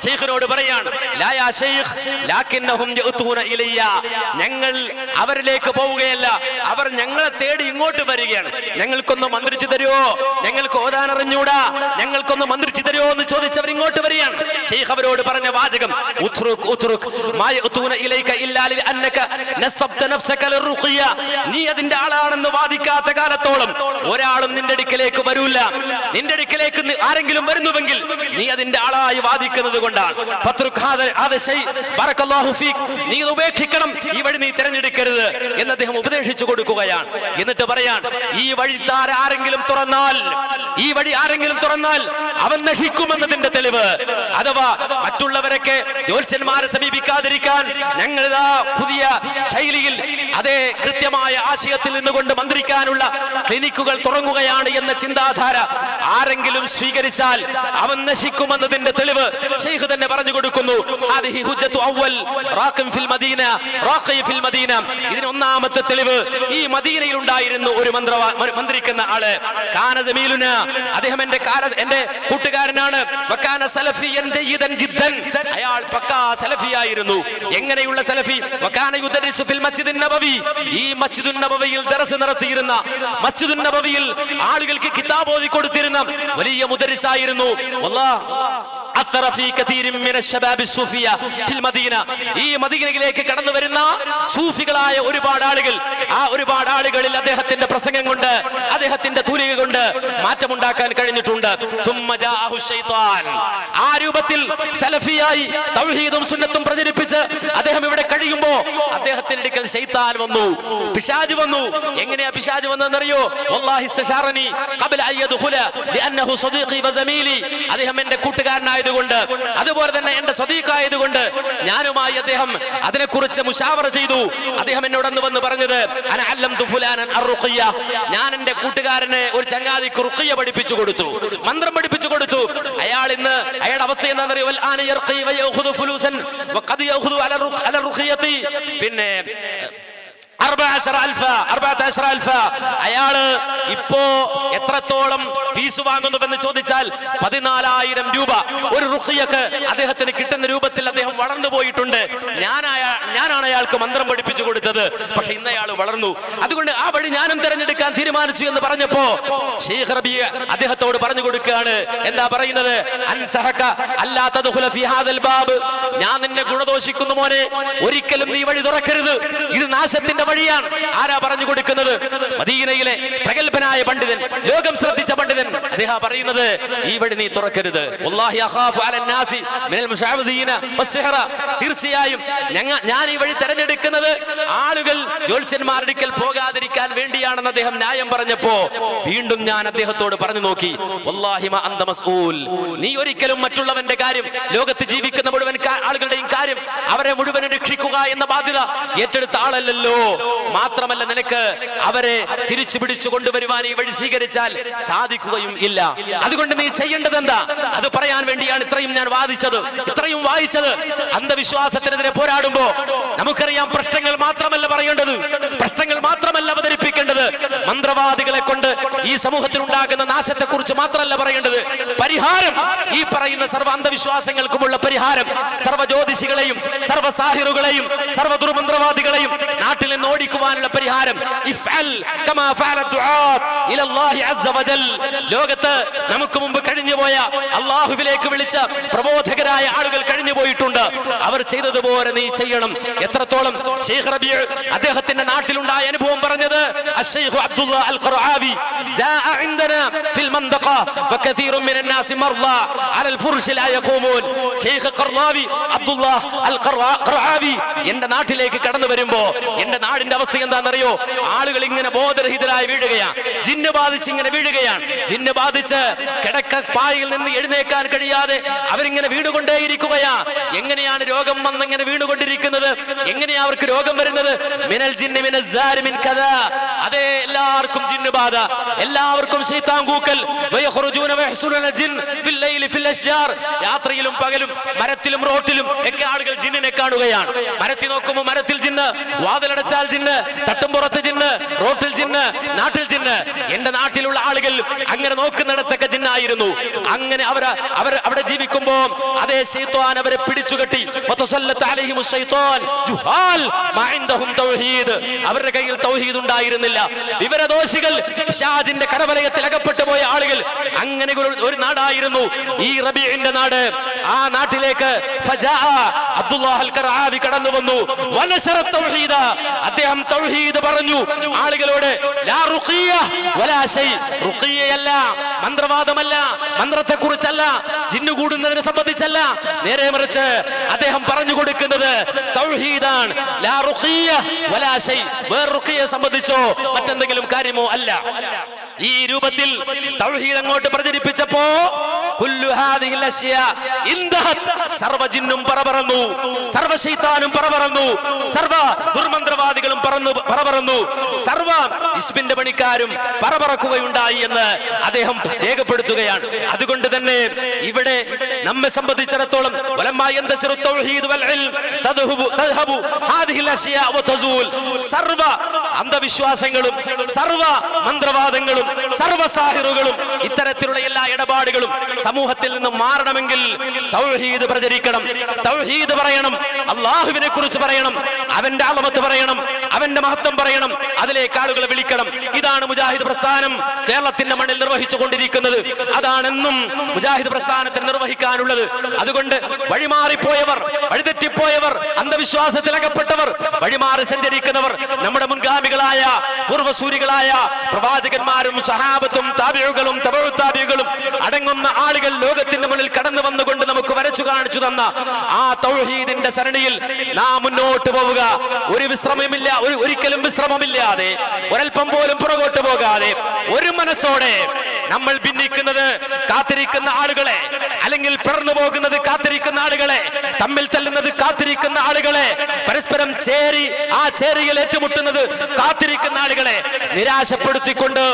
ശൈഖിനോട് പറയാൻ, ലാ യാ ശൈഖ് ലാകിന്നഹും യഅ്തൂന ഇലയ്യ, ഞങ്ങൾ അവരിലേക്ക് പോവുകയല്ല, അവർ ഞങ്ങളെ തേടി ഇങ്ങോട്ട് വരികയാണ്. ഞങ്ങൾക്കൊന്ന് മന്ത്രിച്ചു തരുമോ, ഞങ്ങൾക്ക് ഓതാൻ അറിഞ്ഞൂടാ, ഞങ്ങൾക്കൊന്ന് മന്ത്രിച്ചു തരുമോ എന്ന് ചോദിച്ചവർ ഇങ്ങോട്ട് വരികയാണ്. ശൈഖ് അവരോട് പറഞ്ഞ വാചകം, നീ അതിന്റെ ആളാണെന്ന് വാദിക്കാത്ത കാലത്തോളം ഒരാളും നിന്റെ അടുക്കലേക്ക് വരൂല. നിന്റെ അടുക്കലേക്ക് ആരെങ്കിലും വരുന്നുവെങ്കിൽ നീ അതിന്റെ ആളായി വാദിക്കുന്നത് കൊണ്ടാണ്. നീ ഉപേക്ഷിക്കണം, ഈ വഴി നീ തിരഞ്ഞെടുക്കരുത് എന്ന് അദ്ദേഹം ഉപദേശിച്ചു കൊടുക്കുകയാണ്. എന്നിട്ട് പറയാൻ, ഈ വഴി താ ആരെങ്കിലും തുറന്നാൽ, ഈ വഴി ആരെങ്കിലും തുറന്നാൽ അവൻ നശിക്കുമെന്നതിന്റെ തെളിവ്. അഥവാ മറ്റുള്ളവരൊക്കെ ജ്യോത്സ്യന്മാരെ സമീപിക്കാതിരിക്കാൻ ഞങ്ങൾ പുതിയ ശൈലിയിൽ അതേ കൃത്യമായ ആശയത്തിൽ നിന്നുകൊണ്ട് മന്ത്രിക്കാനുള്ള ക്ലിനിക്കുകൾ തുടങ്ങുകയാണ് എന്ന ചിന്താധാര ആരെങ്കിലും സ്വീകരിച്ചാൽ അവൻ നശിക്കുമെന്നതിന്റെ തെളിവ് ശൈഖ് തന്നെ പറഞ്ഞു കൊടുക്കുന്നു. ഇതിന് ഒന്നാമത്തെ തെളിവ്, ഈ മദീനയിൽ ഉണ്ടായിരുന്നു ഒരു മന്ത്രിക്കുന്ന ആള്. അദ്ദേഹം എന്റെ കൂട്ടുകാരനാണ്. അയാൾ പക്കാ സലഫിയായിരുന്നു. എങ്ങനെയുള്ള സലഫി? ഈ മസ്ജിദുൻ നബവിയിൽ ദർസ് നടത്തിയിരുന്ന, മസ്ജിദുൻ നബവിയിൽ ആളുകൾക്ക് കിതാബ് ഓതി കൊടുത്തിരുന്ന വലിയ മുദരിസായിരുന്നു. ഈ മദീനയിലേക്ക് കടന്നു വരുന്ന സൂഫികളായ ഒരുപാട് ആളുകൾ, ആ ഒരുപാട് ആളുകളിൽ അദ്ദേഹത്തിന്റെ പ്രസംഗം കൊണ്ട്, അദ്ദേഹത്തിന്റെ തൂലിക കൊണ്ട് മാറ്റമുണ്ടാക്കാൻ കഴിഞ്ഞിട്ടുണ്ട്. ആ രൂപത്തിൽ സലഫിയായി തൗഹീദും സുന്നത്തും പ്രചരിപ്പിച്ച് അദ്ദേഹം ഇവിടെ കഴിയുമ്പോ അദ്ദേഹത്തിന്റെ അടുക്കൽ ശൈത്താൻ വന്നു, പിശാച് വന്നു. എങ്ങനെയാ പിശാച് വന്നതെന്നറിയോ? അദ്ദേഹം എന്റെ കൂട്ടുകാരനായതുകൊണ്ട്, അതുപോലെ തന്നെ എന്റെ സദീഖായതുകൊണ്ട് ഞാനുമായി അദ്ദേഹം അതിനെക്കുറിച്ച് മുശാവറ ചെയ്തു. അദ്ദേഹം എന്നോടൊന്ന് വന്ന് പറഞ്ഞത്, ഞാൻ എന്റെ കൂട്ടുകാരനെ ഒരു ചങ്ങാതിക്ക് റുഖിയ പഠിപ്പിച്ചു കൊടുത്തു, മന്ത്രം പഠിപ്പിച്ചു കൊടുത്തു. അയാൾ ഇന്ന് അയാളുടെ അവസ്ഥ എന്താണെന്നറിയോ? പിന്നെ അയാള് ഇപ്പോ എത്രത്തോളം ഫീസ് വാങ്ങുന്നുവെന്ന് ചോദിച്ചാൽ 14,000 രൂപ ഒരു റുഖിയക്ക് അദ്ദേഹത്തിന് കിട്ടുന്ന രൂപത്തിൽ അദ്ദേഹം വളർന്നു പോയിട്ടുണ്ട്. ഞാനാണ് അയാൾക്ക് മന്ത്രം പഠിപ്പിച്ചു കൊടുത്തത്. പക്ഷെ ഇന്ന് അയാൾ വളർന്നു, അതുകൊണ്ട് ആ വഴി ഞാനും തിരഞ്ഞെടുക്കാൻ തീരുമാനിച്ചു എന്ന് പറഞ്ഞപ്പോ ശൈഖ് റബീ അദ്ദേഹത്തോട് പറഞ്ഞു കൊടുക്കുകയാണ്. എന്താ പറയുന്നത്? ഞാൻ നിന്നെ ഗുണദോഷിക്കുന്നു മോനെ, ഒരിക്കലും നീ വഴി തുറക്കരുത്, ഇത് നാശത്തിന്റെ വഴിയാണ്. ആരാ പറഞ്ഞു കൊടുക്കുന്നത്? മദീനയിലെ പ്രഗൽഭനായ പണ്ഡിതൻ, ലോകം ശ്രദ്ധിച്ച പണ്ഡിതൻ. അദ്ദേഹം പറയുന്നത്, ഈ വഴി നീ തുറക്കരുത്. തീർച്ചയായും ഞാൻ ഈ വഴി തെരഞ്ഞെടുക്കുന്നത് ആളുകൾ ജ്യോത്സ്യന്മാരുടെ അടുക്കൽ പോകാതിരിക്കാൻ വേണ്ടിയാണെന്ന് അദ്ദേഹം ന്യായം പറഞ്ഞപ്പോ വീണ്ടും ഞാൻ അദ്ദേഹത്തോട് പറഞ്ഞു നോക്കി, നീ ഒരിക്കലും മറ്റുള്ളവന്റെ കാര്യം, ലോകത്ത് ജീവിക്കുന്ന മുഴുവൻ ആളുകളുടെയും കാര്യം, അവരെ മുഴുവൻ രക്ഷിക്കുക എന്ന ബാധ്യത ഏറ്റെടുത്ത ആളല്ലല്ലോ. മാത്രമല്ല നിനക്ക് അവരെ തിരിച്ചു പിടിച്ചു കൊണ്ടുവരുവാൻ ഈ വഴി സ്വീകരിച്ചാൽ സാധിക്കുകയും ഇല്ല. അതുകൊണ്ട് നീ ചെയ്യേണ്ടത് എന്താ? അത് പറയാൻ വേണ്ടിയാണ് ഇത്രയും ഞാൻ വാദിച്ചത്, ഇത്രയും വായിച്ചത്. അന്ധവിശ്വാസത്തിനെതിരെ പോരാടുമ്പോ നമുക്കറിയാം, പ്രശ്നങ്ങൾ മാത്രമല്ല പറയേണ്ടത്, പ്രശ്നങ്ങൾ മാത്രമല്ല അവതരിപ്പിക്കേണ്ടത്, മന്ത്രവാദികളെ കൊണ്ട് ഈ സമൂഹത്തിൽ ഉണ്ടാകുന്ന നാശത്തെ കുറിച്ച് മാത്രമല്ല പറയേണ്ടത്, പരിഹാരം, ഈ പറയുന്ന സർവ്വ അന്ധവിശ്വാസങ്ങൾക്കുമുള്ള പരിഹാരം, സർവ്വ ജ്യോതിഷികളെയും സർവ്വ സാഹിറുകളെയും സർവ്വ ദുർമന്ത്രവാദികളെയും നാട്ടിൽ നിന്ന് ഓടിക്കുവാനുള്ള പരിഹാരം. ലോകത്ത് നമുക്ക് മുമ്പ് കഴിഞ്ഞുപോയ അള്ളാഹുവിലേക്ക് വിളിച്ച പ്രബോധകരായ ആളുകൾ കഴിഞ്ഞു പോയിട്ടുണ്ട്. അവർ ചെയ്തതുപോലെ നീ ചെയ്യണം. എത്രത്തോളം ശൈഖ് റബീ അദ്ദേഹത്തിന്റെ നാട്ടിലുണ്ടായ അനുഭവം പറഞ്ഞത്, الشيخ عبد الله القرعاوي جاء عندنا في المنطقة وكثير من الناس مرضى على الفرش لا يقومون. شيخ قرضاوي عبد الله القرعاوي എന്റെ നാട്ടിലേക്ക് കടന്നു വരുമ്പോ എന്റെ നാടിന്റെ അവസ്ഥ എന്താണെന്നറിയോ? ആളുകൾ ഇങ്ങനെ ബോധരഹിതരായി വീഴുകയാണ്, ജിന്ന് ബാധിച്ച് ഇങ്ങനെ വീഴുകയാണ്. ജിന്ന് ബാധിച്ച് കിടക്കപ്പായിൽ നിന്ന് എഴുന്നേക്കാൻ കഴിയാതെ അവരിങ്ങനെ വീണുകൊണ്ടേയിരിക്കുകയാ. എങ്ങനെയാണ് രോഗം വന്നിങ്ങനെ വീണുകൊണ്ടിരിക്കുന്നത്? എങ്ങനെയാ അവർക്ക് രോഗം വരുന്നത്? മിനൽ ജിന്നി മിനൽ സാരി മിൻ കദാ. അതേ, എല്ലാവർക്കും ജിന്ന് ബാധ, എല്ലാവർക്കും ശൈത്താൻ കൂക്കൽ. വയഖ്റുജൂന വയഹ്സുന ജിൻ ഫിൽ ലൈലി ഫിൽ അശ്ജാർ. രാത്രിയിലും പകലും മരത്തിലും റോട്ടിലും ഒക്കെ ആളുകൾ ജിന്നിനെ കാണുകയാണ്. മരത്തിൽ നോക്കുമ്പോൾ മരത്തിൽ ജിന്ന്, വാതിലടച്ചാൽ ജിന്ന്, തട്ടുംപുറത്ത് ജിന്ന്, റോട്ടിൽ ജിന്ന്, നാട്ടിൽ ജിന്ന്. എന്റെ നാട്ടിലുള്ള ആളുകൾ അങ്ങനെ നോക്കുന്നിടത്തൊക്കെ ജിന്നായിരുന്നു. അങ്ങനെ അവർ അവിടെ ജീവിക്കുമ്പോ അതേ ശൈത്താൻ അവരെ പിടിച്ചുകെട്ടി. അവരുടെ കയ്യിൽ തൗഹീദ് ഉണ്ടായിരുന്നില്ല. വിവരദോഷികൾ, പിശാചിന്റെ കരവലയത്തിൽ അകപ്പെട്ടു പോയ ആളുകൾ. അങ്ങനെ ഒരു നാടായിരുന്നു ഈ റബീഇന്റെ നാട്. ആ നാട്ടിലേക്ക് അബ്ദുല്ലാഹ് അൽ ഖർആവി കടന്നു വന്നു. അദ്ദേഹം തൗഹീദ് പറഞ്ഞു ആളുകളോട്. ലാ റുഖിയ വലാ ശൈ. റുഖിയയല്ല, മന്ത്രവാദമല്ല, മന്ത്രത്തെ കുറിച്ചല്ല, ജിന്നു കൂടുന്നതിനെ സംബന്ധിച്ചല്ല. നേരെ മറിച്ച് അദ്ദേഹം പറഞ്ഞു കൊടുക്കുന്നത് തൗഹീദാണ്. ലാ റുഖിയ വലാ ശൈ. വേറെ റുഖിയെ സംബന്ധിച്ചോ മറ്റെന്തെങ്കിലും കാര്യമോ അല്ല. ഈ രൂപത്തിൽ തൗഹീദ് അങ്ങോട്ട് പ്രചരിപ്പിച്ചപ്പോ കുല്ലു ഹാദിഹിൽ അശ്യാ ഇൻതഹത്, സർവ്വ ജിന്നും പറപറന്നു, സർവ്വ ശൈത്താനും പറപറന്നു, സർവ്വ ദുർമന്ത്രവാദികളും പറപറന്നു, സർവ്വ ഇസ്മിന്റെ പണിക്കാരും പറപറക്കുകയുണ്ടായി എന്ന് അദ്ദേഹം രേഖപ്പെടുത്തുകയാണ്. അതുകൊണ്ട് തന്നെ ഇവിടെ നമ്മെ സംബന്ധിച്ചിടത്തോളം സർവ്വ അന്ധവിശ്വാസങ്ങളും സർവ്വ മന്ത്രവാദങ്ങളും സർവ്വ സാഹിറുകളും ഇത്തരത്തിലുള്ള എല്ലാ ഇടപാടുകളും സമൂഹത്തിൽ നിന്ന് മാറണമെങ്കിൽ തൗഹീദ് പ്രചരിക്കണം, തൗഹീദ് പറയണം, അല്ലാഹുവിനെ കുറിച്ച് പറയണം, അവന്റെ അളമത്ത് പറയണം, അവന്റെ മഹത്വം പറയണം, അതിലേക്ക് ആളുകളെ വിളിക്കണം. ഇതാണ് മുജാഹിദ് പ്രസ്ഥാനം കേരളത്തിന്റെ മണ്ണിൽ നിർവഹിച്ചു കൊണ്ടിരിക്കുന്നത്. അതാണെന്നും മുജാഹിദ് പ്രസ്ഥാനത്തിന് നിർവഹിക്കാനുള്ളത്. അതുകൊണ്ട് വഴിമാറിപ്പോയവർ, വഴിതെറ്റിപ്പോയവർ, അന്ധവിശ്വാസത്തിൽ അകപ്പെട്ടവർ, വഴിമാറി സഞ്ചരിക്കുന്നവർ, നമ്മുടെ മുൻഗാമികളായ പൂർവ്വസൂരികളായ പ്രവാചകന്മാരും സഹാബത്തും താബിഉകളും തബഉ താബിഉകളും അടങ്ങുന്ന ആളുകൾ ലോകത്തിന്റെ മുന്നിൽ കടന്നു വന്നുകൊണ്ട് നമുക്ക് വരച്ചു കാണിച്ചു തന്ന ആ തൗഹീദിന്റെ സരണിയിൽ നാം മുന്നോട്ട് പോവുക. ഒരു വിശ്രമമില്ല, ഒരിക്കലും വിശ്രമമില്ലാതെ, ഒരൽപ്പം പോലും പുറകോട്ട് പോകാതെ, ഒരു മനസ്സോടെ നമ്മൾ ഭിന്നിക്കുന്നത് കാത്തിരിക്കുന്ന ആളുകളെ, അല്ലെങ്കിൽ പിറന്നു പോകുന്നത് കാത്തിരിക്കുന്ന ആളുകളെ, തമ്മിൽ തല്ലുന്നത് കാത്തിരിക്കുന്ന ആളുകളെ, പരസ്പരം ചേരി ആ ചേരിയിൽ ഏറ്റുമുട്ടുന്നത് കാത്തിരിക്കുന്ന ആളുകളെ നിരാശപ്പെടുത്തിക്കൊണ്ട്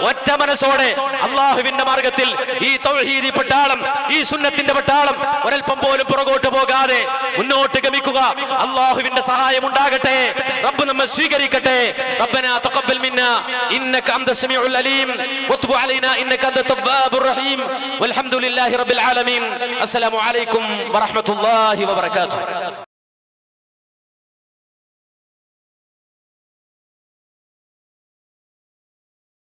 ഒറ്റ മനസ്സോടെ അള്ളാഹുവിന്റെ മാർഗത്തിൽ ഈ തൗഹീദി പട്ടാളം, ഈ സുന്നത്തിന്റെ പട്ടാളം ഒരൽപ്പം പോലും പുറകോട്ട് പോകാതെ മുന്നോട്ട് ഗമിക്കുക. അള്ളാഹുവിന്റെ സഹായം ഉണ്ടാകട്ടെ. റബ്ബ് നമ്മെ സ്വീകരിക്കട്ടെ. റബ്ബനാ തഖബ്ബൽ മിന്നാ ഇന്നക അൻത സമീഉൽ അലീം വതുബ് അലൈനാ ഇന്നക അൻത തവ്വാബുർ റഹീം വൽഹംദുലില്ലാഹി റബ്ബിൽ ആലമീൻ. അസ്സലാമു അലൈക്കും വറഹ്മത്തുള്ളാഹി വബറകാതുഹു.